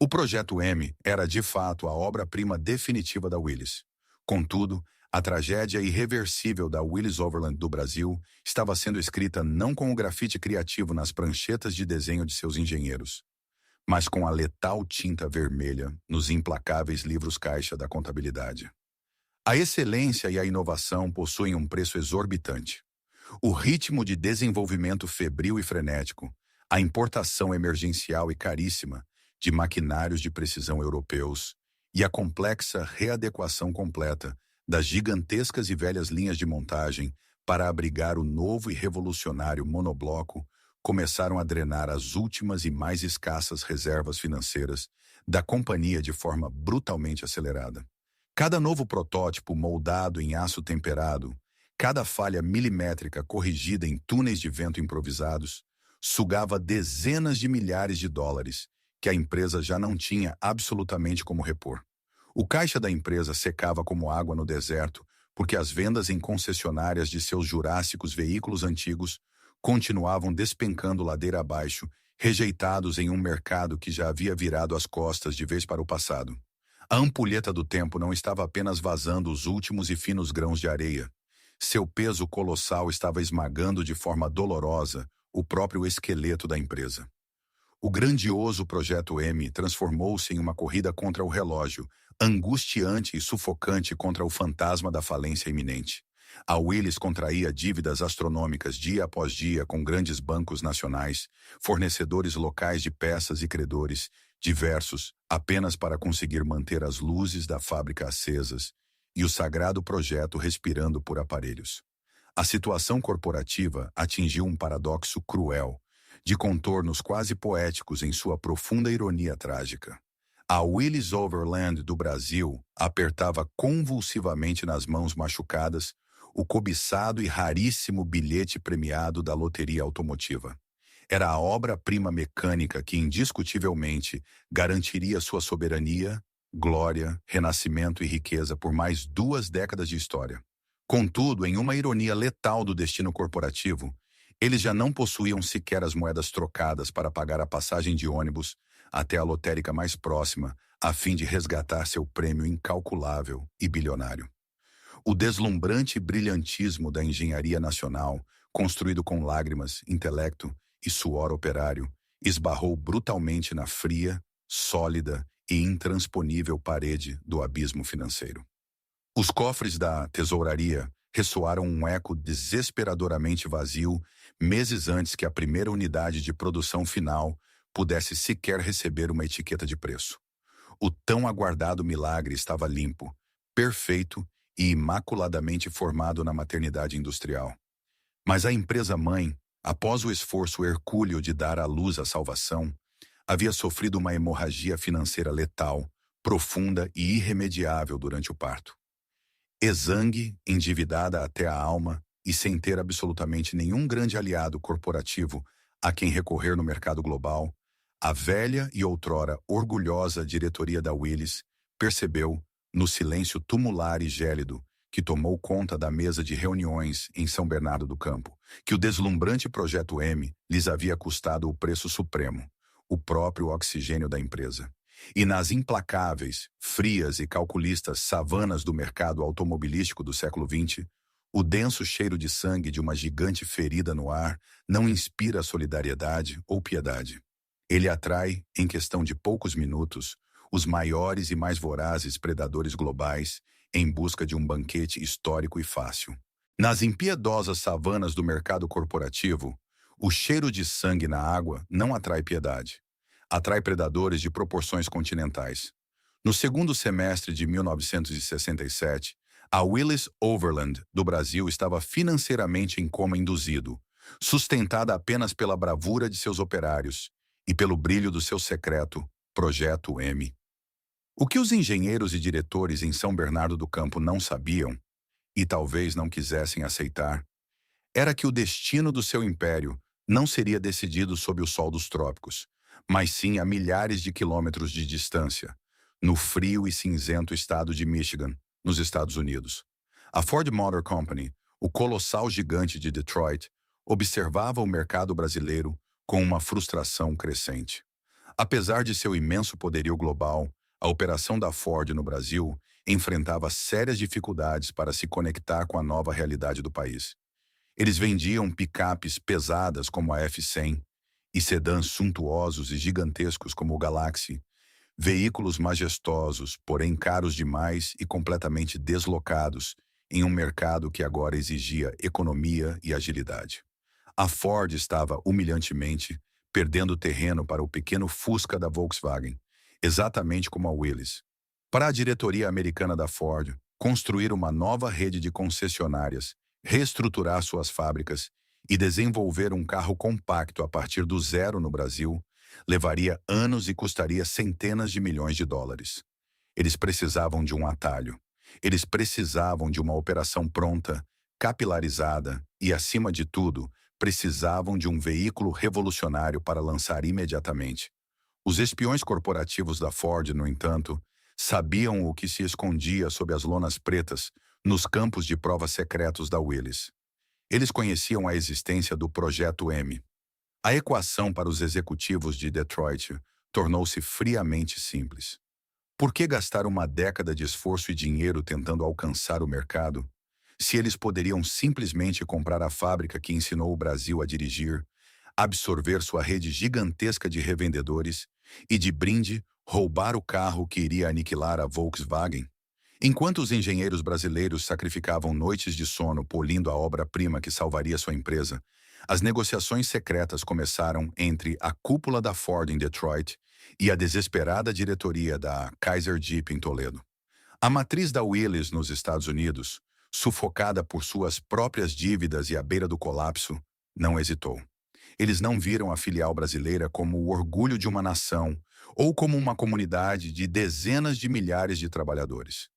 O Projeto M era, de fato, a obra-prima definitiva da Willys. Contudo, a tragédia irreversível da Willys Overland do Brasil estava sendo escrita não com o grafite criativo nas pranchetas de desenho de seus engenheiros, mas com a letal tinta vermelha nos implacáveis livros-caixa da contabilidade. A excelência e a inovação possuem um preço exorbitante. O ritmo de desenvolvimento febril e frenético, a importação emergencial e caríssima de maquinários de precisão europeus e a complexa readequação completa das gigantescas e velhas linhas de montagem para abrigar o novo e revolucionário monobloco começaram a drenar as últimas e mais escassas reservas financeiras da companhia de forma brutalmente acelerada. Cada novo protótipo moldado em aço temperado, cada falha milimétrica corrigida em túneis de vento improvisados, sugava dezenas de milhares de dólares que a empresa já não tinha absolutamente como repor. O caixa da empresa secava como água no deserto, porque as vendas em concessionárias de seus jurássicos veículos antigos continuavam despencando ladeira abaixo, rejeitados em um mercado que já havia virado as costas de vez para o passado. A ampulheta do tempo não estava apenas vazando os últimos e finos grãos de areia. Seu peso colossal estava esmagando de forma dolorosa o próprio esqueleto da empresa. O grandioso Projeto M transformou-se em uma corrida contra o relógio, angustiante e sufocante contra o fantasma da falência iminente. A Willys contraía dívidas astronômicas dia após dia com grandes bancos nacionais, fornecedores locais de peças e credores, diversos, apenas para conseguir manter as luzes da fábrica acesas e o sagrado projeto respirando por aparelhos. A situação corporativa atingiu um paradoxo cruel, de contornos quase poéticos em sua profunda ironia trágica. A Willys Overland do Brasil apertava convulsivamente nas mãos machucadas o cobiçado e raríssimo bilhete premiado da loteria automotiva. Era a obra-prima mecânica que indiscutivelmente garantiria sua soberania, glória, renascimento e riqueza por mais 2 décadas de história. Contudo, em uma ironia letal do destino corporativo, eles já não possuíam sequer as moedas trocadas para pagar a passagem de ônibus até a lotérica mais próxima, a fim de resgatar seu prêmio incalculável e bilionário. O deslumbrante brilhantismo da engenharia nacional, construído com lágrimas, intelecto e suor operário, esbarrou brutalmente na fria, sólida e intransponível parede do abismo financeiro. Os cofres da tesouraria ressoaram um eco desesperadoramente vazio meses antes que a primeira unidade de produção final pudesse sequer receber uma etiqueta de preço. O tão aguardado milagre estava limpo, perfeito e imaculadamente formado na maternidade industrial. Mas a empresa-mãe, após o esforço hercúleo de dar à luz a salvação, havia sofrido uma hemorragia financeira letal, profunda e irremediável durante o parto. Exangue, endividada até a alma e sem ter absolutamente nenhum grande aliado corporativo a quem recorrer no mercado global, a velha e outrora orgulhosa diretoria da Willis percebeu, no silêncio tumular e gélido que tomou conta da mesa de reuniões em São Bernardo do Campo, que o deslumbrante Projeto M lhes havia custado o preço supremo, o próprio oxigênio da empresa. E nas implacáveis, frias e calculistas savanas do mercado automobilístico do século XX, o denso cheiro de sangue de uma gigante ferida no ar não inspira solidariedade ou piedade. Ele atrai, em questão de poucos minutos, os maiores e mais vorazes predadores globais em busca de um banquete histórico e fácil. Nas impiedosas savanas do mercado corporativo, o cheiro de sangue na água não atrai piedade. Atrai predadores de proporções continentais. No segundo semestre de 1967, a Willis Overland do Brasil estava financeiramente em coma induzido, sustentada apenas pela bravura de seus operários e pelo brilho do seu secreto Projeto M. O que os engenheiros e diretores em São Bernardo do Campo não sabiam, e talvez não quisessem aceitar, era que o destino do seu império não seria decidido sob o sol dos trópicos, mas sim a milhares de quilômetros de distância, no frio e cinzento estado de Michigan, nos Estados Unidos. A Ford Motor Company, o colossal gigante de Detroit, observava o mercado brasileiro com uma frustração crescente. Apesar de seu imenso poderio global, a operação da Ford no Brasil enfrentava sérias dificuldades para se conectar com a nova realidade do país. Eles vendiam picapes pesadas como a F-100 e sedãs suntuosos e gigantescos como o Galaxy, veículos majestosos, porém caros demais e completamente deslocados em um mercado que agora exigia economia e agilidade. A Ford estava, humilhantemente, perdendo terreno para o pequeno Fusca da Volkswagen, exatamente como a Willys. Para a diretoria americana da Ford, construir uma nova rede de concessionárias, reestruturar suas fábricas e desenvolver um carro compacto a partir do zero no Brasil levaria anos e custaria centenas de milhões de dólares. Eles precisavam de um atalho. Eles precisavam de uma operação pronta, capilarizada e, acima de tudo, precisavam de um veículo revolucionário para lançar imediatamente. Os espiões corporativos da Ford, no entanto, sabiam o que se escondia sob as lonas pretas nos campos de prova secretos da Willys. Eles conheciam a existência do Projeto M. A equação para os executivos de Detroit tornou-se friamente simples. Por que gastar uma década de esforço e dinheiro tentando alcançar o mercado, se eles poderiam simplesmente comprar a fábrica que ensinou o Brasil a dirigir, absorver sua rede gigantesca de revendedores e, de brinde, roubar o carro que iria aniquilar a Volkswagen? Enquanto os engenheiros brasileiros sacrificavam noites de sono polindo a obra-prima que salvaria sua empresa, as negociações secretas começaram entre a cúpula da Ford em Detroit e a desesperada diretoria da Kaiser Jeep em Toledo. A matriz da Willys nos Estados Unidos, sufocada por suas próprias dívidas e à beira do colapso, não hesitou. Eles não viram a filial brasileira como o orgulho de uma nação ou como uma comunidade de dezenas de milhares de trabalhadores.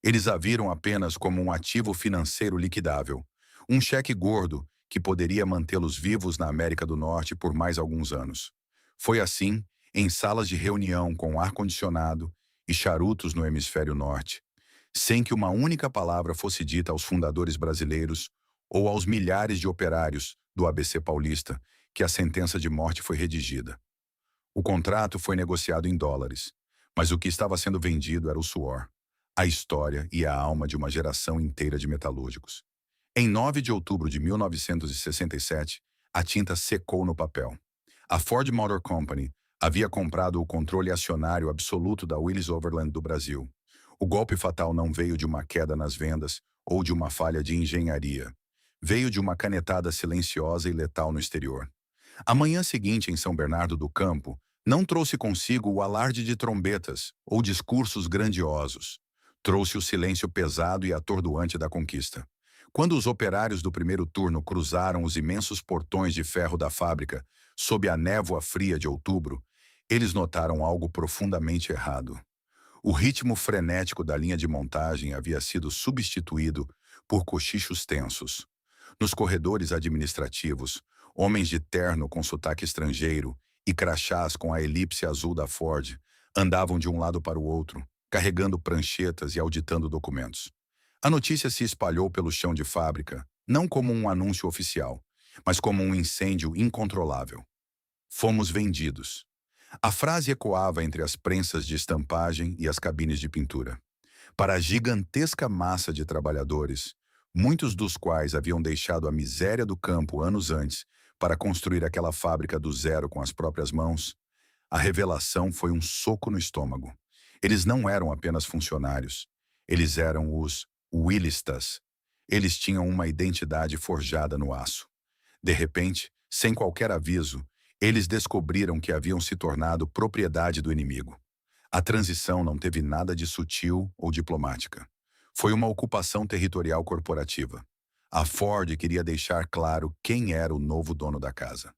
Eles a viram apenas como um ativo financeiro liquidável, um cheque gordo que poderia mantê-los vivos na América do Norte por mais alguns anos. Foi assim, em salas de reunião com ar-condicionado e charutos no hemisfério norte, sem que uma única palavra fosse dita aos fundadores brasileiros ou aos milhares de operários do ABC Paulista, que a sentença de morte foi redigida. O contrato foi negociado em dólares, mas o que estava sendo vendido era o suor, a história e a alma de uma geração inteira de metalúrgicos. Em 9 de outubro de 1967, a tinta secou no papel. A Ford Motor Company havia comprado o controle acionário absoluto da Willis Overland do Brasil. O golpe fatal não veio de uma queda nas vendas ou de uma falha de engenharia. Veio de uma canetada silenciosa e letal no exterior. A manhã seguinte, em São Bernardo do Campo, Não trouxe consigo o alarde de trombetas ou discursos grandiosos. Trouxe o silêncio pesado e atordoante da conquista. Quando os operários do primeiro turno cruzaram os imensos portões de ferro da fábrica, sob a névoa fria de outubro, eles notaram algo profundamente errado. O ritmo frenético da linha de montagem havia sido substituído por cochichos tensos. Nos corredores administrativos, homens de terno com sotaque estrangeiro e crachás com a elipse azul da Ford andavam de um lado para o outro, carregando pranchetas e auditando documentos. A notícia se espalhou pelo chão de fábrica, não como um anúncio oficial, mas como um incêndio incontrolável. Fomos vendidos. A frase ecoava entre as prensas de estampagem e as cabines de pintura. Para a gigantesca massa de trabalhadores, muitos dos quais haviam deixado a miséria do campo anos antes para construir aquela fábrica do zero com as próprias mãos, a revelação foi um soco no estômago. Eles não eram apenas funcionários, eles eram os Willistas. Eles tinham uma identidade forjada no aço. De repente, sem qualquer aviso, eles descobriram que haviam se tornado propriedade do inimigo. A transição não teve nada de sutil ou diplomática. Foi uma ocupação territorial corporativa. A Ford queria deixar claro quem era o novo dono da casa.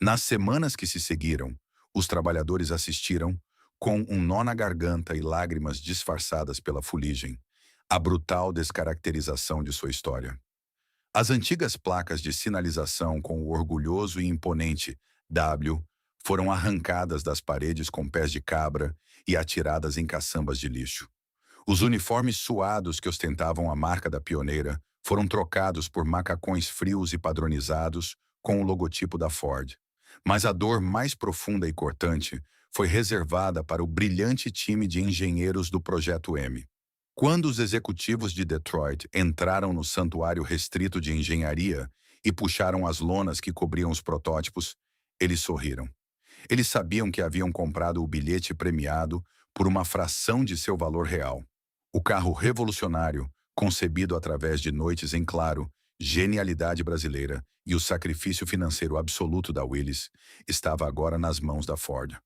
Nas semanas que se seguiram, os trabalhadores assistiram, com um nó na garganta e lágrimas disfarçadas pela fuligem, a brutal descaracterização de sua história. As antigas placas de sinalização com o orgulhoso e imponente W foram arrancadas das paredes com pés de cabra e atiradas em caçambas de lixo. Os uniformes suados que ostentavam a marca da pioneira foram trocados por macacões frios e padronizados com o logotipo da Ford. Mas a dor mais profunda e cortante foi reservada para o brilhante time de engenheiros do Projeto M. Quando os executivos de Detroit entraram no santuário restrito de engenharia e puxaram as lonas que cobriam os protótipos, eles sorriram. Eles sabiam que haviam comprado o bilhete premiado por uma fração de seu valor real. O carro revolucionário, concebido através de noites em claro, genialidade brasileira e o sacrifício financeiro absoluto da Willys, estava agora nas mãos da Ford.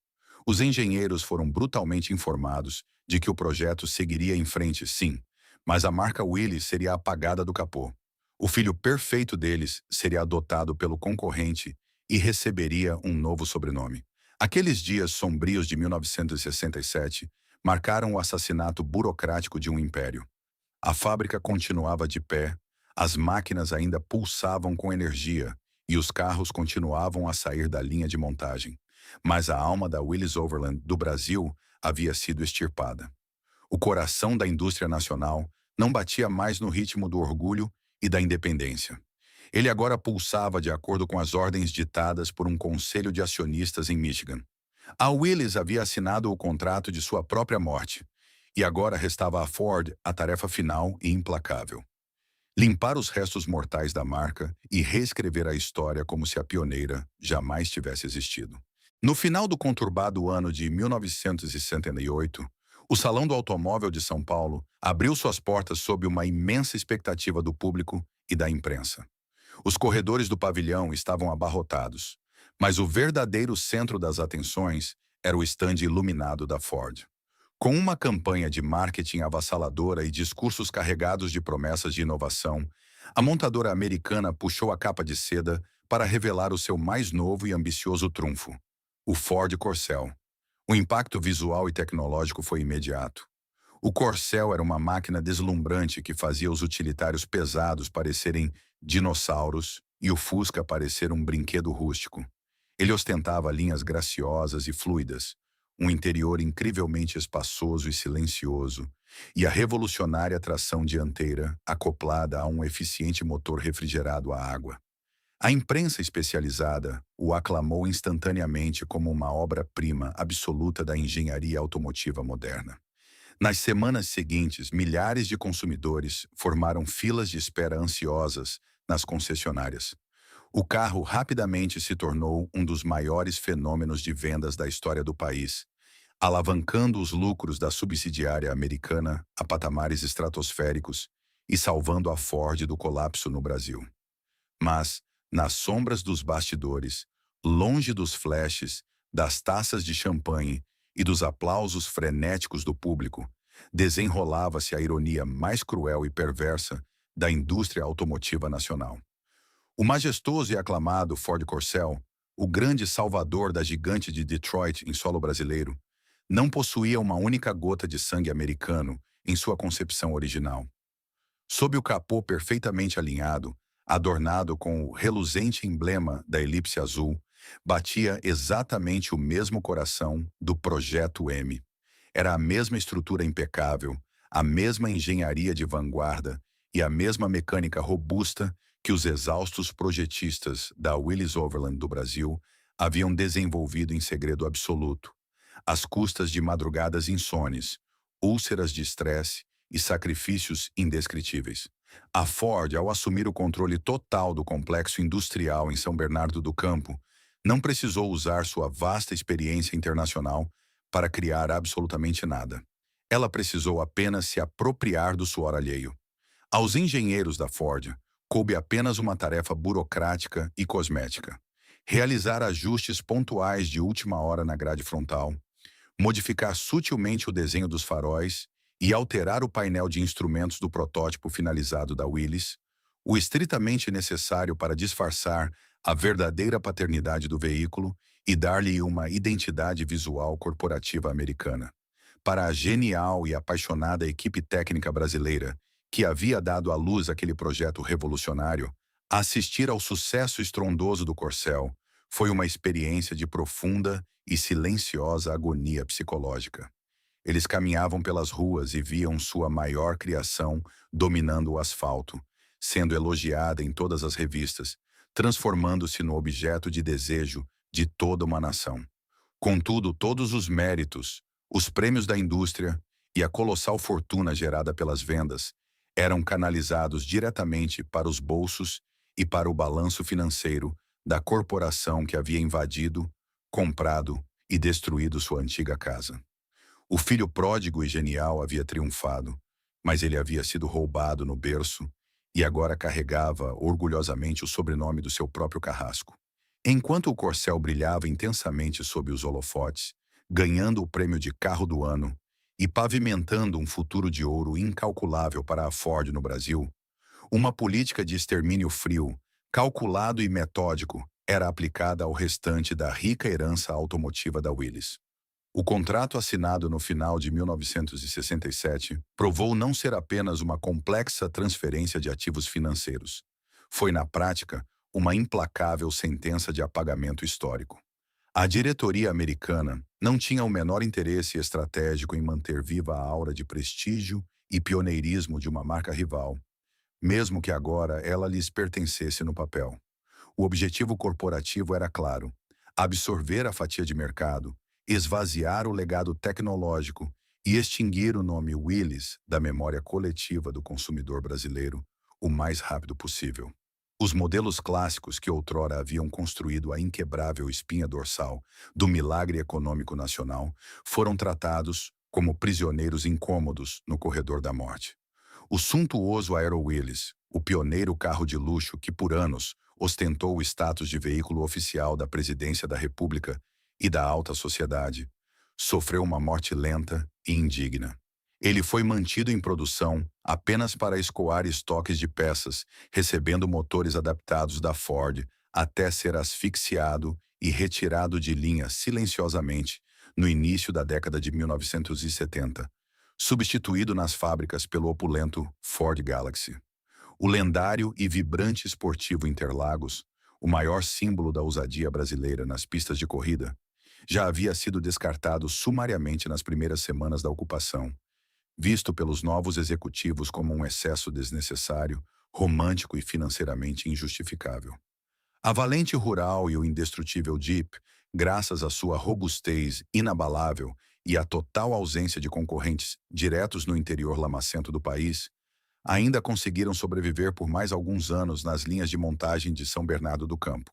Os engenheiros foram brutalmente informados de que o projeto seguiria em frente, sim, mas a marca Willys seria apagada do capô. O filho perfeito deles seria adotado pelo concorrente e receberia um novo sobrenome. Aqueles dias sombrios de 1967 marcaram o assassinato burocrático de um império. A fábrica continuava de pé, as máquinas ainda pulsavam com energia e os carros continuavam a sair da linha de montagem. Mas a alma da Willys Overland do Brasil havia sido extirpada. O coração da indústria nacional não batia mais no ritmo do orgulho e da independência. Ele agora pulsava de acordo com as ordens ditadas por um conselho de acionistas em Michigan. A Willys havia assinado o contrato de sua própria morte, e agora restava à Ford a tarefa final e implacável: limpar os restos mortais da marca e reescrever a história como se a pioneira jamais tivesse existido. No final do conturbado ano de 1968, o Salão do Automóvel de São Paulo abriu suas portas sob uma imensa expectativa do público e da imprensa. Os corredores do pavilhão estavam abarrotados, mas o verdadeiro centro das atenções era o estande iluminado da Ford. Com uma campanha de marketing avassaladora e discursos carregados de promessas de inovação, a montadora americana puxou a capa de seda para revelar o seu mais novo e ambicioso trunfo: o Ford Corcel. O impacto visual e tecnológico foi imediato. O Corcel era uma máquina deslumbrante que fazia os utilitários pesados parecerem dinossauros e o Fusca parecer um brinquedo rústico. Ele ostentava linhas graciosas e fluidas, um interior incrivelmente espaçoso e silencioso, e a revolucionária tração dianteira acoplada a um eficiente motor refrigerado a água. A imprensa especializada o aclamou instantaneamente como uma obra-prima absoluta da engenharia automotiva moderna. Nas semanas seguintes, milhares de consumidores formaram filas de espera ansiosas nas concessionárias. O carro rapidamente se tornou um dos maiores fenômenos de vendas da história do país, alavancando os lucros da subsidiária americana a patamares estratosféricos e salvando a Ford do colapso no Brasil. Mas, nas sombras dos bastidores, longe dos flashes, das taças de champanhe e dos aplausos frenéticos do público, desenrolava-se a ironia mais cruel e perversa da indústria automotiva nacional. O majestoso e aclamado Ford Corcel, o grande salvador da gigante de Detroit em solo brasileiro, não possuía uma única gota de sangue americano em sua concepção original. Sob o capô perfeitamente alinhado, adornado com o reluzente emblema da elipse azul, batia exatamente o mesmo coração do Projeto M. Era a mesma estrutura impecável, a mesma engenharia de vanguarda e a mesma mecânica robusta que os exaustos projetistas da Willys Overland do Brasil haviam desenvolvido em segredo absoluto, às custas de madrugadas insones, úlceras de estresse e sacrifícios indescritíveis. A Ford, ao assumir o controle total do complexo industrial em São Bernardo do Campo, não precisou usar sua vasta experiência internacional para criar absolutamente nada. Ela precisou apenas se apropriar do suor alheio. Aos engenheiros da Ford, coube apenas uma tarefa burocrática e cosmética: realizar ajustes pontuais de última hora na grade frontal, modificar sutilmente o desenho dos faróis e alterar o painel de instrumentos do protótipo finalizado da Willys, o estritamente necessário para disfarçar a verdadeira paternidade do veículo e dar-lhe uma identidade visual corporativa americana. Para a genial e apaixonada equipe técnica brasileira, que havia dado à luz aquele projeto revolucionário, assistir ao sucesso estrondoso do Corcel foi uma experiência de profunda e silenciosa agonia psicológica. Eles caminhavam pelas ruas e viam sua maior criação dominando o asfalto, sendo elogiada em todas as revistas, transformando-se no objeto de desejo de toda uma nação. Contudo, todos os méritos, os prêmios da indústria e a colossal fortuna gerada pelas vendas eram canalizados diretamente para os bolsos e para o balanço financeiro da corporação que havia invadido, comprado e destruído sua antiga casa. O filho pródigo e genial havia triunfado, mas ele havia sido roubado no berço e agora carregava orgulhosamente o sobrenome do seu próprio carrasco. Enquanto o Corcel brilhava intensamente sob os holofotes, ganhando o prêmio de carro do ano e pavimentando um futuro de ouro incalculável para a Ford no Brasil, uma política de extermínio frio, calculado e metódico, era aplicada ao restante da rica herança automotiva da Willys. O contrato assinado no final de 1967 provou não ser apenas uma complexa transferência de ativos financeiros. Foi, na prática, uma implacável sentença de apagamento histórico. A diretoria americana não tinha o menor interesse estratégico em manter viva a aura de prestígio e pioneirismo de uma marca rival, mesmo que agora ela lhes pertencesse no papel. O objetivo corporativo era claro: absorver a fatia de mercado, esvaziar o legado tecnológico e extinguir o nome Willys da memória coletiva do consumidor brasileiro o mais rápido possível. Os modelos clássicos que outrora haviam construído a inquebrável espinha dorsal do milagre econômico nacional foram tratados como prisioneiros incômodos no corredor da morte. O suntuoso Aero Willys, o pioneiro carro de luxo que por anos ostentou o status de veículo oficial da Presidência da República e da alta sociedade, sofreu uma morte lenta e indigna. Ele foi mantido em produção apenas para escoar estoques de peças, recebendo motores adaptados da Ford, até ser asfixiado e retirado de linha silenciosamente no início da década de 1970, substituído nas fábricas pelo opulento Ford Galaxy. O lendário e vibrante esportivo Interlagos, o maior símbolo da ousadia brasileira nas pistas de corrida, já havia sido descartado sumariamente nas primeiras semanas da ocupação, visto pelos novos executivos como um excesso desnecessário, romântico e financeiramente injustificável. A valente Rural e o indestrutível Jeep, graças à sua robustez inabalável e à total ausência de concorrentes diretos no interior lamacento do país, ainda conseguiram sobreviver por mais alguns anos nas linhas de montagem de São Bernardo do Campo.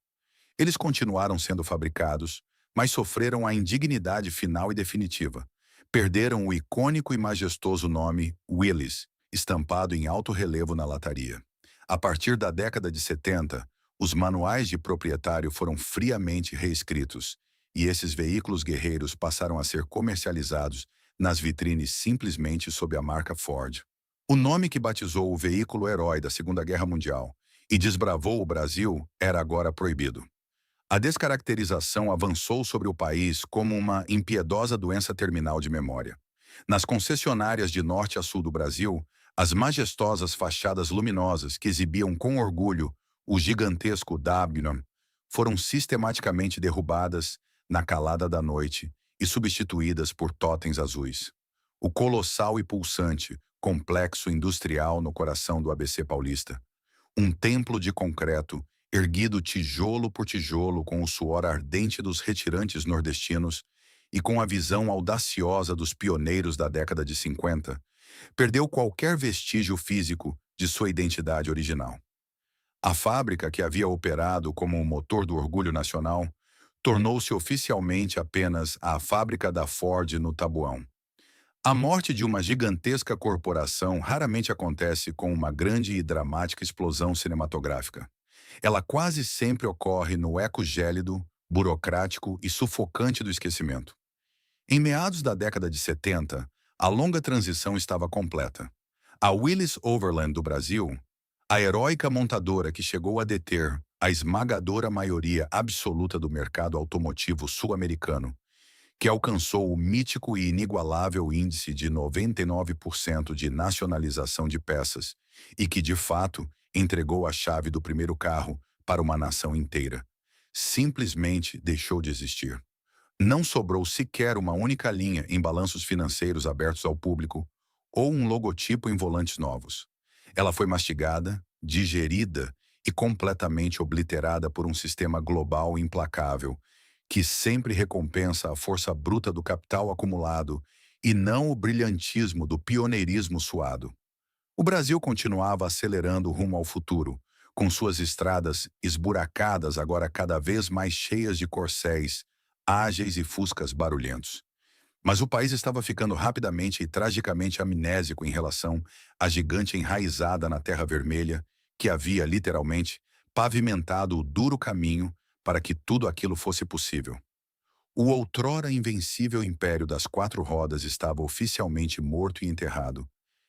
Eles continuaram sendo fabricados, mas sofreram a indignidade final e definitiva. Perderam o icônico e majestoso nome Willys, estampado em alto relevo na lataria. A partir da década de 70, os manuais de proprietário foram friamente reescritos, e esses veículos guerreiros passaram a ser comercializados nas vitrines simplesmente sob a marca Ford. O nome que batizou o veículo herói da Segunda Guerra Mundial e desbravou o Brasil era agora proibido. A descaracterização avançou sobre o país como uma impiedosa doença terminal de memória. Nas concessionárias de norte a sul do Brasil, as majestosas fachadas luminosas que exibiam com orgulho o gigantesco Daimler foram sistematicamente derrubadas na calada da noite e substituídas por totens azuis. O colossal e pulsante complexo industrial no coração do ABC paulista, um templo de concreto, erguido tijolo por tijolo com o suor ardente dos retirantes nordestinos e com a visão audaciosa dos pioneiros da década de 50, perdeu qualquer vestígio físico de sua identidade original. A fábrica, que havia operado como o motor do orgulho nacional, tornou-se oficialmente apenas a fábrica da Ford no Tabuão. A morte de uma gigantesca corporação raramente acontece com uma grande e dramática explosão cinematográfica. Ela quase sempre ocorre no eco gélido, burocrático e sufocante do esquecimento. Em meados da década de 70, a longa transição estava completa. A Willys Overland do Brasil, a heróica montadora que chegou a deter a esmagadora maioria absoluta do mercado automotivo sul-americano, que alcançou o mítico e inigualável índice de 99% de nacionalização de peças e que, de fato, entregou a chave do primeiro carro para uma nação inteira, simplesmente deixou de existir. Não sobrou sequer uma única linha em balanços financeiros abertos ao público ou um logotipo em volantes novos. Ela foi mastigada, digerida e completamente obliterada por um sistema global implacável, que sempre recompensa a força bruta do capital acumulado e não o brilhantismo do pioneirismo suado. O Brasil continuava acelerando rumo ao futuro, com suas estradas esburacadas agora cada vez mais cheias de corcéis, ágeis e fuscas barulhentos. Mas o país estava ficando rapidamente e tragicamente amnésico em relação à gigante enraizada na Terra Vermelha, que havia, literalmente, pavimentado o duro caminho para que tudo aquilo fosse possível. O outrora invencível império das quatro rodas estava oficialmente morto e enterrado,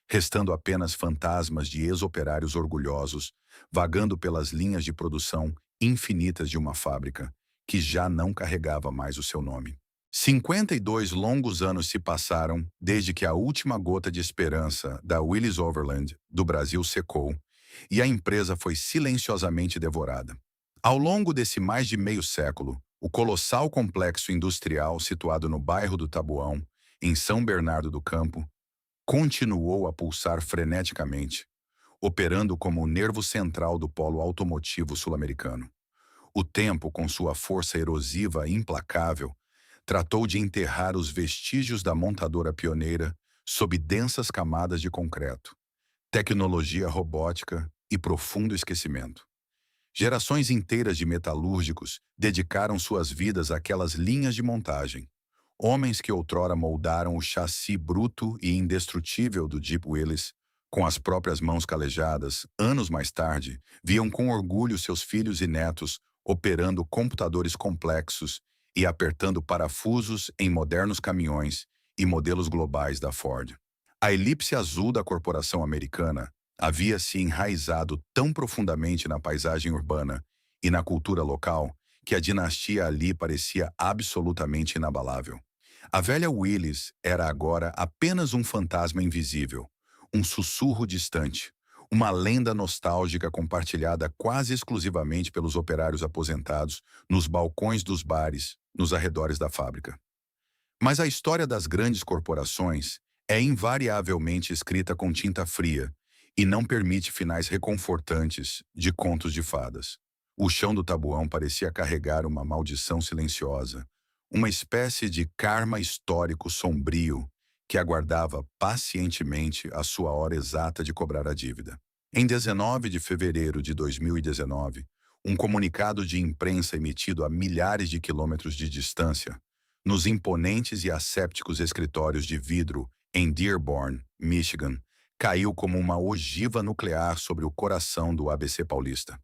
restando apenas fantasmas de ex-operários orgulhosos, vagando pelas linhas de produção infinitas de uma fábrica, que já não carregava mais o seu nome. 52 longos anos se passaram desde que a última gota de esperança da Willys Overland do Brasil secou e a empresa foi silenciosamente devorada. Ao longo desse mais de meio século, o colossal complexo industrial situado no bairro do Tabuão, em São Bernardo do Campo, continuou a pulsar freneticamente, operando como o nervo central do polo automotivo sul-americano. O tempo, com sua força erosiva e implacável, tratou de enterrar os vestígios da montadora pioneira sob densas camadas de concreto, tecnologia robótica e profundo esquecimento. Gerações inteiras de metalúrgicos dedicaram suas vidas àquelas linhas de montagem. Homens que outrora moldaram o chassi bruto e indestrutível do Jeep Willys, com as próprias mãos calejadas, anos mais tarde, viam com orgulho seus filhos e netos operando computadores complexos e apertando parafusos em modernos caminhões e modelos globais da Ford. A elipse azul da corporação americana havia se enraizado tão profundamente na paisagem urbana e na cultura local que a dinastia ali parecia absolutamente inabalável. A velha Willys era agora apenas um fantasma invisível, um sussurro distante, uma lenda nostálgica compartilhada quase exclusivamente pelos operários aposentados nos balcões dos bares, nos arredores da fábrica. Mas a história das grandes corporações é invariavelmente escrita com tinta fria e não permite finais reconfortantes de contos de fadas. O chão do Tabuão parecia carregar uma maldição silenciosa, uma espécie de karma histórico sombrio que aguardava pacientemente a sua hora exata de cobrar a dívida. Em 19 de fevereiro de 2019, um comunicado de imprensa emitido a milhares de quilômetros de distância, nos imponentes e assépticos escritórios de vidro em Dearborn, Michigan, caiu como uma ogiva nuclear sobre o coração do ABC paulista.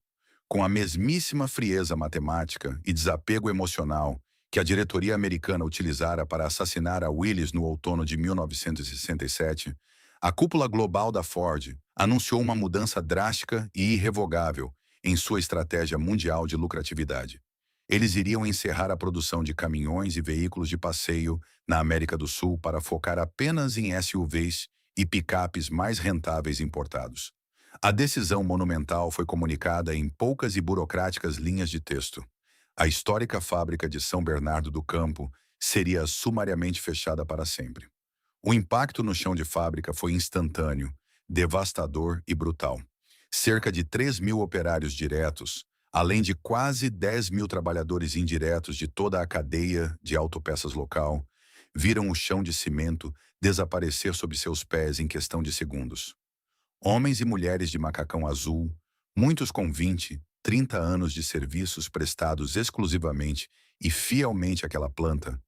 Com a mesmíssima frieza matemática e desapego emocional que a diretoria americana utilizara para assassinar a Willis no outono de 1967, a cúpula global da Ford anunciou uma mudança drástica e irrevogável em sua estratégia mundial de lucratividade. Eles iriam encerrar a produção de caminhões e veículos de passeio na América do Sul para focar apenas em SUVs e picapes mais rentáveis importados. A decisão monumental foi comunicada em poucas e burocráticas linhas de texto. A histórica fábrica de São Bernardo do Campo seria sumariamente fechada para sempre. O impacto no chão de fábrica foi instantâneo, devastador e brutal. Cerca de 3.000 operários diretos, além de quase 10.000 trabalhadores indiretos de toda a cadeia de autopeças local, viram o chão de cimento desaparecer sob seus pés em questão de segundos. Homens e mulheres de macacão azul, muitos com 20, 30 anos de serviços prestados exclusivamente e fielmente àquela planta,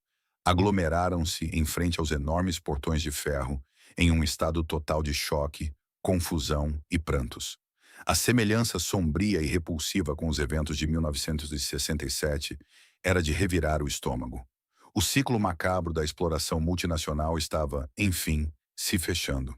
aglomeraram-se em frente aos enormes portões de ferro, em um estado total de choque, confusão e prantos. A semelhança sombria e repulsiva com os eventos de 1967 era de revirar o estômago. O ciclo macabro da exploração multinacional estava, enfim, se fechando.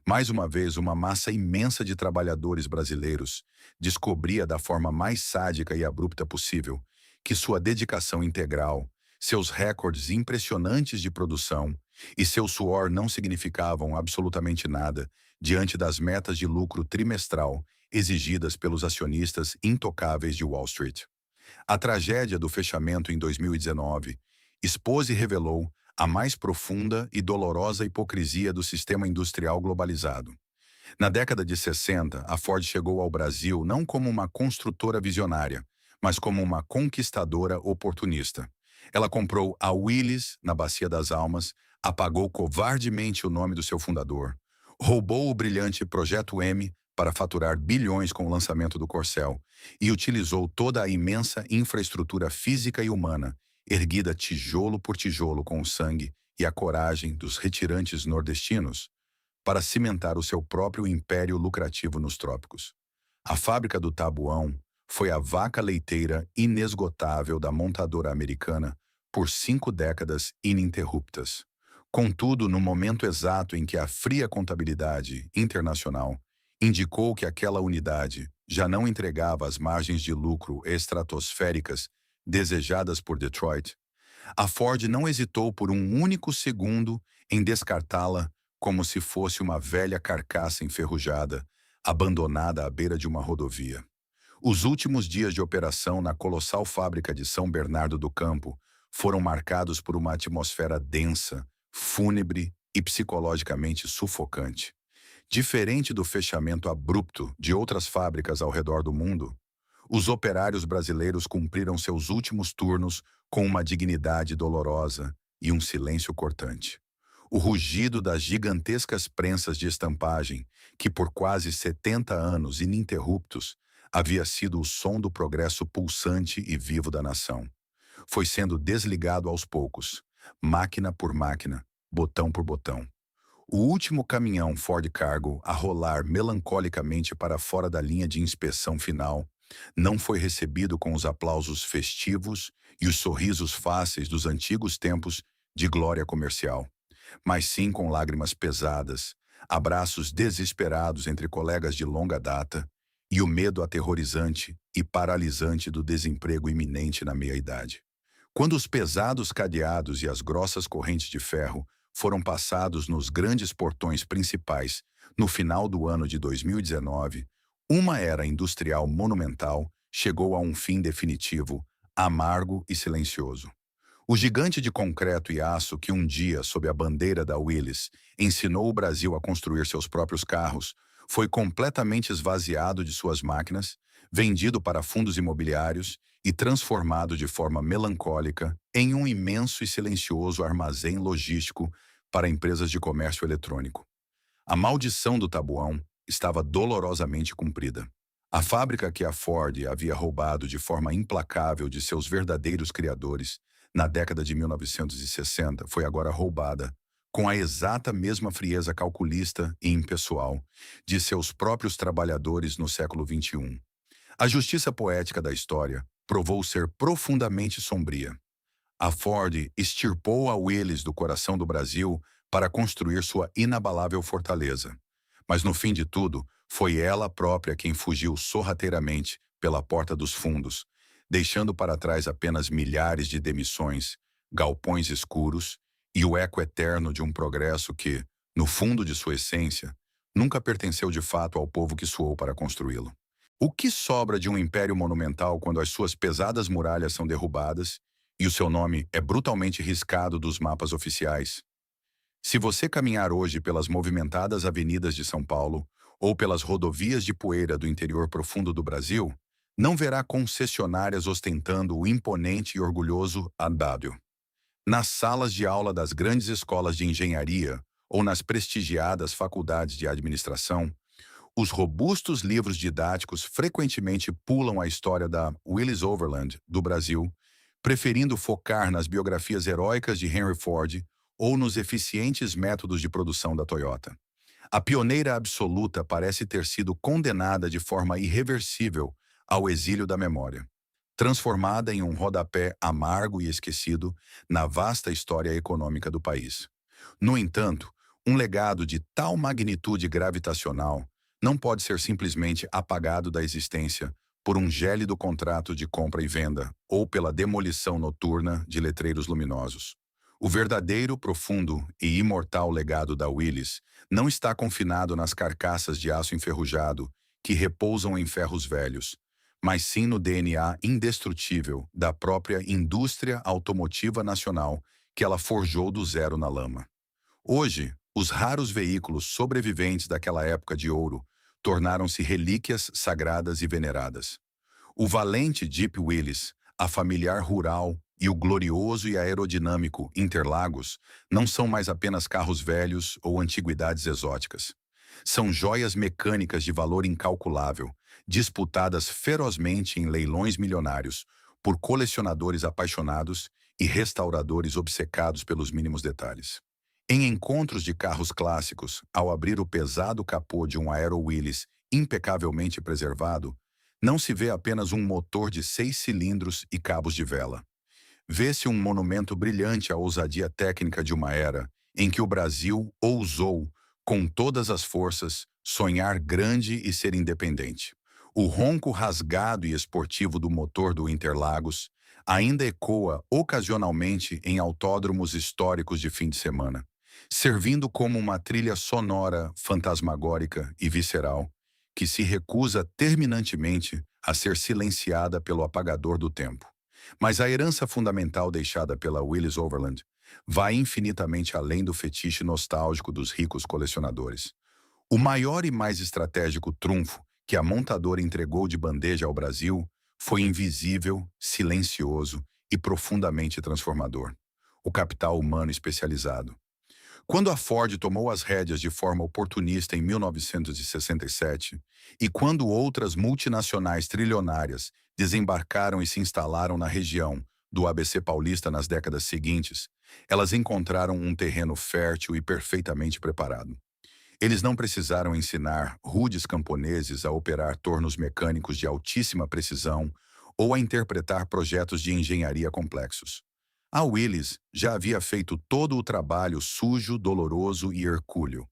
Mais uma vez, uma massa imensa de trabalhadores brasileiros descobria da forma mais sádica e abrupta possível que sua dedicação integral, seus recordes impressionantes de produção e seu suor não significavam absolutamente nada diante das metas de lucro trimestral exigidas pelos acionistas intocáveis de Wall Street. A tragédia do fechamento em 2019 expôs e revelou a mais profunda e dolorosa hipocrisia do sistema industrial globalizado. Na década de 60, a Ford chegou ao Brasil não como uma construtora visionária, mas como uma conquistadora oportunista. Ela comprou a Willys na Bacia das Almas, apagou covardemente o nome do seu fundador, roubou o brilhante Projeto M para faturar bilhões com o lançamento do Corcel e utilizou toda a imensa infraestrutura física e humana, erguida tijolo por tijolo com o sangue e a coragem dos retirantes nordestinos, para cimentar o seu próprio império lucrativo nos trópicos. A fábrica do Tabuão foi a vaca leiteira inesgotável da montadora americana por 5 décadas ininterruptas. Contudo, no momento exato em que a fria contabilidade internacional indicou que aquela unidade já não entregava as margens de lucro estratosféricas desejadas por Detroit, a Ford não hesitou por um único segundo em descartá-la como se fosse uma velha carcaça enferrujada, abandonada à beira de uma rodovia. Os últimos dias de operação na colossal fábrica de São Bernardo do Campo foram marcados por uma atmosfera densa, fúnebre e psicologicamente sufocante. Diferente do fechamento abrupto de outras fábricas ao redor do mundo, os operários brasileiros cumpriram seus últimos turnos com uma dignidade dolorosa e um silêncio cortante. O rugido das gigantescas prensas de estampagem, que por quase 70 anos ininterruptos havia sido o som do progresso pulsante e vivo da nação, foi sendo desligado aos poucos, máquina por máquina, botão por botão. O último caminhão Ford Cargo a rolar melancolicamente para fora da linha de inspeção final não foi recebido com os aplausos festivos e os sorrisos fáceis dos antigos tempos de glória comercial, mas sim com lágrimas pesadas, abraços desesperados entre colegas de longa data e o medo aterrorizante e paralisante do desemprego iminente na meia-idade. Quando os pesados cadeados e as grossas correntes de ferro foram passados nos grandes portões principais no final do ano de 2019, uma era industrial monumental chegou a um fim definitivo, amargo e silencioso. O gigante de concreto e aço que um dia, sob a bandeira da Willys, ensinou o Brasil a construir seus próprios carros, foi completamente esvaziado de suas máquinas, vendido para fundos imobiliários e transformado de forma melancólica em um imenso e silencioso armazém logístico para empresas de comércio eletrônico. A maldição do Tabuão estava dolorosamente cumprida. A fábrica que a Ford havia roubado de forma implacável de seus verdadeiros criadores na década de 1960 foi agora roubada, com a exata mesma frieza calculista e impessoal de seus próprios trabalhadores no século XXI. A justiça poética da história provou ser profundamente sombria. A Ford extirpou a Willys do coração do Brasil para construir sua inabalável fortaleza. Mas no fim de tudo, foi ela própria quem fugiu sorrateiramente pela porta dos fundos, deixando para trás apenas milhares de demissões, galpões escuros e o eco eterno de um progresso que, no fundo de sua essência, nunca pertenceu de fato ao povo que suou para construí-lo. O que sobra de um império monumental quando as suas pesadas muralhas são derrubadas e o seu nome é brutalmente riscado dos mapas oficiais? Se você caminhar hoje pelas movimentadas avenidas de São Paulo ou pelas rodovias de poeira do interior profundo do Brasil, não verá concessionárias ostentando o imponente e orgulhoso andário. Nas salas de aula das grandes escolas de engenharia ou nas prestigiadas faculdades de administração, os robustos livros didáticos frequentemente pulam a história da Willys Overland do Brasil, preferindo focar nas biografias heróicas de Henry Ford ou nos eficientes métodos de produção da Toyota. A pioneira absoluta parece ter sido condenada de forma irreversível ao exílio da memória, transformada em um rodapé amargo e esquecido na vasta história econômica do país. No entanto, um legado de tal magnitude gravitacional não pode ser simplesmente apagado da existência por um gélido contrato de compra e venda ou pela demolição noturna de letreiros luminosos. O verdadeiro, profundo e imortal legado da Willys não está confinado nas carcaças de aço enferrujado que repousam em ferros velhos, mas sim no DNA indestrutível da própria indústria automotiva nacional que ela forjou do zero na lama. Hoje, os raros veículos sobreviventes daquela época de ouro tornaram-se relíquias sagradas e veneradas. O valente Jeep Willys, a familiar rural e o glorioso e aerodinâmico Interlagos não são mais apenas carros velhos ou antiguidades exóticas. São joias mecânicas de valor incalculável, disputadas ferozmente em leilões milionários por colecionadores apaixonados e restauradores obcecados pelos mínimos detalhes. Em encontros de carros clássicos, ao abrir o pesado capô de um Aero Willys impecavelmente preservado, não se vê apenas um motor de 6 cilindros e cabos de vela. Vê-se um monumento brilhante à ousadia técnica de uma era em que o Brasil ousou, com todas as forças, sonhar grande e ser independente. O ronco rasgado e esportivo do motor do Interlagos ainda ecoa ocasionalmente em autódromos históricos de fim de semana, servindo como uma trilha sonora, fantasmagórica e visceral, que se recusa terminantemente a ser silenciada pelo apagador do tempo. Mas a herança fundamental deixada pela Willys Overland vai infinitamente além do fetiche nostálgico dos ricos colecionadores. O maior e mais estratégico trunfo que a montadora entregou de bandeja ao Brasil foi invisível, silencioso e profundamente transformador: o capital humano especializado. Quando a Ford tomou as rédeas de forma oportunista em 1967, e quando outras multinacionais trilionárias desembarcaram e se instalaram na região do ABC Paulista nas décadas seguintes, elas encontraram um terreno fértil e perfeitamente preparado. Eles não precisaram ensinar rudes camponeses a operar tornos mecânicos de altíssima precisão ou a interpretar projetos de engenharia complexos. A Willys já havia feito todo o trabalho sujo, doloroso e hercúleo.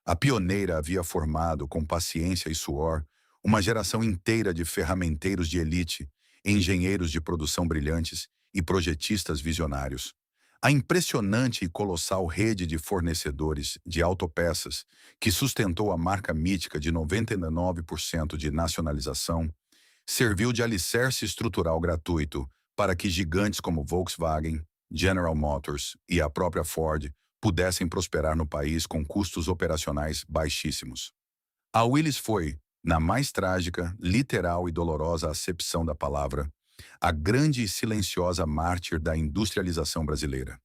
A pioneira havia formado, com paciência e suor, uma geração inteira de ferramenteiros de elite, engenheiros de produção brilhantes e projetistas visionários. A impressionante e colossal rede de fornecedores de autopeças, que sustentou a marca mítica de 99% de nacionalização, serviu de alicerce estrutural gratuito para que gigantes como Volkswagen, General Motors e a própria Ford pudessem prosperar no país com custos operacionais baixíssimos. A Willys foi, na mais trágica, literal e dolorosa acepção da palavra, a grande e silenciosa mártir da industrialização brasileira.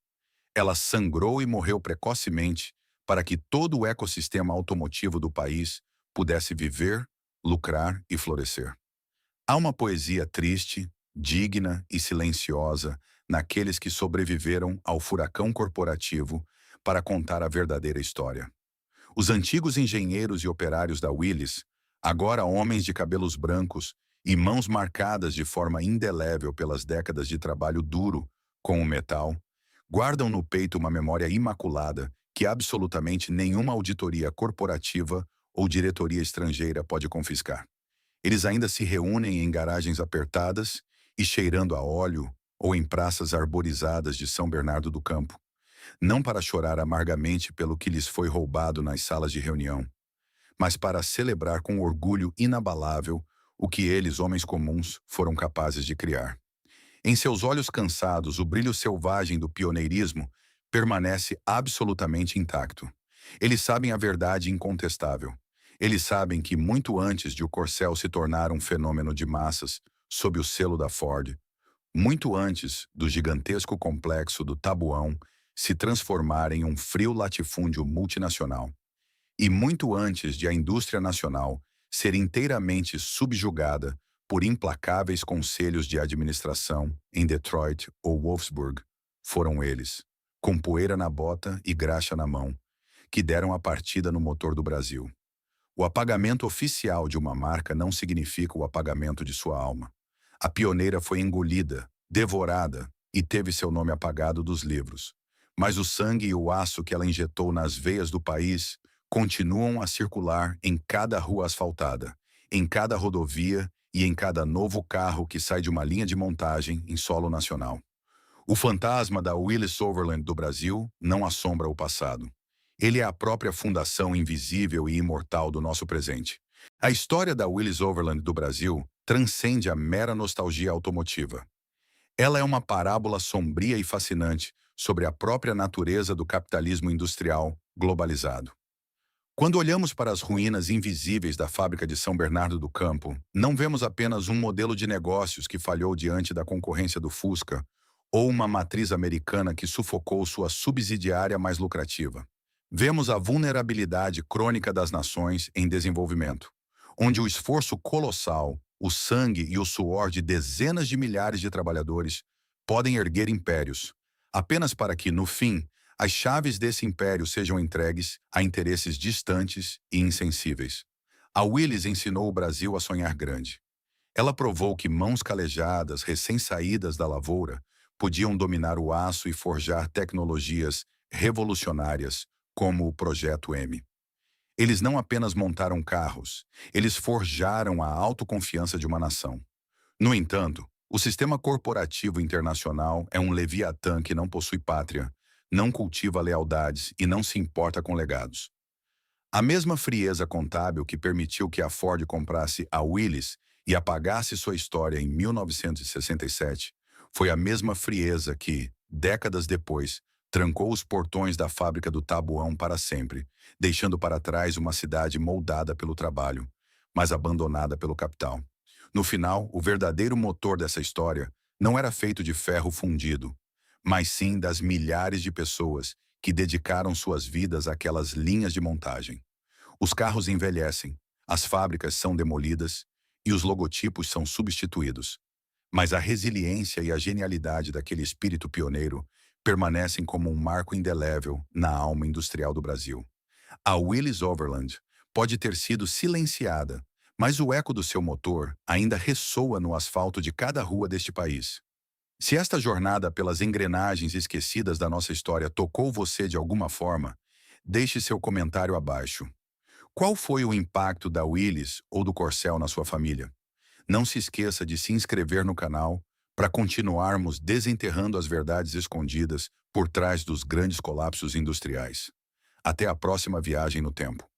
Ela sangrou e morreu precocemente para que todo o ecossistema automotivo do país pudesse viver, lucrar e florescer. Há uma poesia triste, digna e silenciosa naqueles que sobreviveram ao furacão corporativo para contar a verdadeira história. Os antigos engenheiros e operários da Willys, agora homens de cabelos brancos e mãos marcadas de forma indelével pelas décadas de trabalho duro, Com o metal, guardam no peito uma memória imaculada que absolutamente nenhuma auditoria corporativa ou diretoria estrangeira pode confiscar. Eles ainda se reúnem em garagens apertadas e cheirando a óleo ou em praças arborizadas de São Bernardo do Campo, não para chorar amargamente pelo que lhes foi roubado nas salas de reunião, mas para celebrar com orgulho inabalável o que eles, homens comuns, foram capazes de criar. Em seus olhos cansados, o brilho selvagem do pioneirismo permanece absolutamente intacto. Eles sabem a verdade incontestável. Eles sabem que, muito antes de o Corcel se tornar um fenômeno de massas sob o selo da Ford, muito antes do gigantesco complexo do Tabuão se transformar em um frio latifúndio multinacional, e muito antes de a indústria nacional ser inteiramente subjugada por implacáveis conselhos de administração em Detroit ou Wolfsburg, foram eles, com poeira na bota e graxa na mão, que deram a partida no motor do Brasil. O apagamento oficial de uma marca não significa o apagamento de sua alma. A pioneira foi engolida, devorada e teve seu nome apagado dos livros. Mas o sangue e o aço que ela injetou nas veias do país continuam a circular em cada rua asfaltada, em cada rodovia e em cada novo carro que sai de uma linha de montagem em solo nacional. O fantasma da Willis Overland do Brasil não assombra o passado. Ele é a própria fundação invisível e imortal do nosso presente. A história da Willis Overland do Brasil transcende a mera nostalgia automotiva. Ela é uma parábola sombria e fascinante sobre a própria natureza do capitalismo industrial globalizado. Quando olhamos para as ruínas invisíveis da fábrica de São Bernardo do Campo, não vemos apenas um modelo de negócios que falhou diante da concorrência do Fusca ou uma matriz americana que sufocou sua subsidiária mais lucrativa. Vemos a vulnerabilidade crônica das nações em desenvolvimento, onde o esforço colossal, o sangue e o suor de dezenas de milhares de trabalhadores podem erguer impérios, apenas para que, no fim, as chaves desse império sejam entregues a interesses distantes e insensíveis. A Willis ensinou o Brasil a sonhar grande. Ela provou que mãos calejadas, recém-saídas da lavoura, podiam dominar o aço e forjar tecnologias revolucionárias, como o Projeto M. Eles não apenas montaram carros, eles forjaram a autoconfiança de uma nação. No entanto, o sistema corporativo internacional é um leviatã que não possui pátria, não cultiva lealdades e não se importa com legados. A mesma frieza contábil que permitiu que a Ford comprasse a Willis e apagasse sua história em 1967, foi a mesma frieza que, décadas depois, trancou os portões da fábrica do Tabuão para sempre, deixando para trás uma cidade moldada pelo trabalho, mas abandonada pelo capital. No final, o verdadeiro motor dessa história não era feito de ferro fundido, mas sim das milhares de pessoas que dedicaram suas vidas àquelas linhas de montagem. Os carros envelhecem, as fábricas são demolidas e os logotipos são substituídos. Mas a resiliência e a genialidade daquele espírito pioneiro permanecem como um marco indelével na alma industrial do Brasil. A Willis Overland pode ter sido silenciada, mas o eco do seu motor ainda ressoa no asfalto de cada rua deste país. Se esta jornada pelas engrenagens esquecidas da nossa história tocou você de alguma forma, deixe seu comentário abaixo. Qual foi o impacto da Willis ou do Corcel na sua família? Não se esqueça de se inscrever no canal para continuarmos desenterrando as verdades escondidas por trás dos grandes colapsos industriais. Até a próxima viagem no tempo.